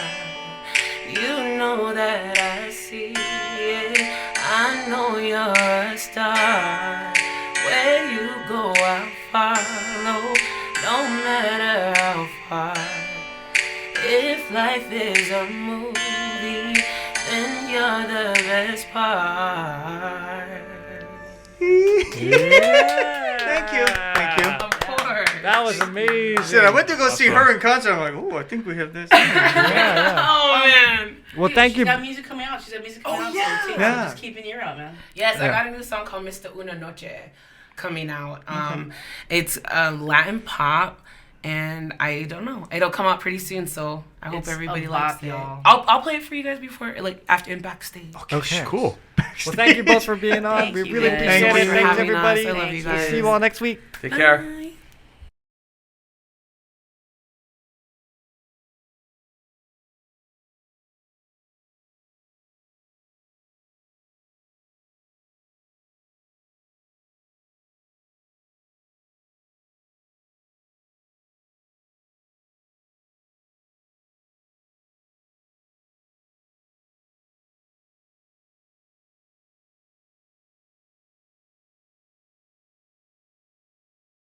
You know that I see it. I know you're a star. Where you go, I'll follow. No matter how far. If life is a movie, then you're the best part. Yeah. Thank you. Of course. That was amazing. Shit, I went to go see her in concert. I'm like, oh, I think we have this. Yeah. Oh man. Well, thank She's you. got music coming out. She's got music coming out. yeah. So too. Yeah. Just keep an ear out, man. Yes, I Yeah. got a new song called Mr. Una Noche coming out. It's Latin pop, and I don't know. It'll come out pretty soon, so I hope It's everybody a likes bop, it. y'all. I'll play it for you guys before, like after in backstage. Okay. Cool. Well, thank you both for being on. Thank we you, really guys. appreciate Thank it. you. Thanks, Having us. everybody. I love you We'll guys. see you all next week. Take care.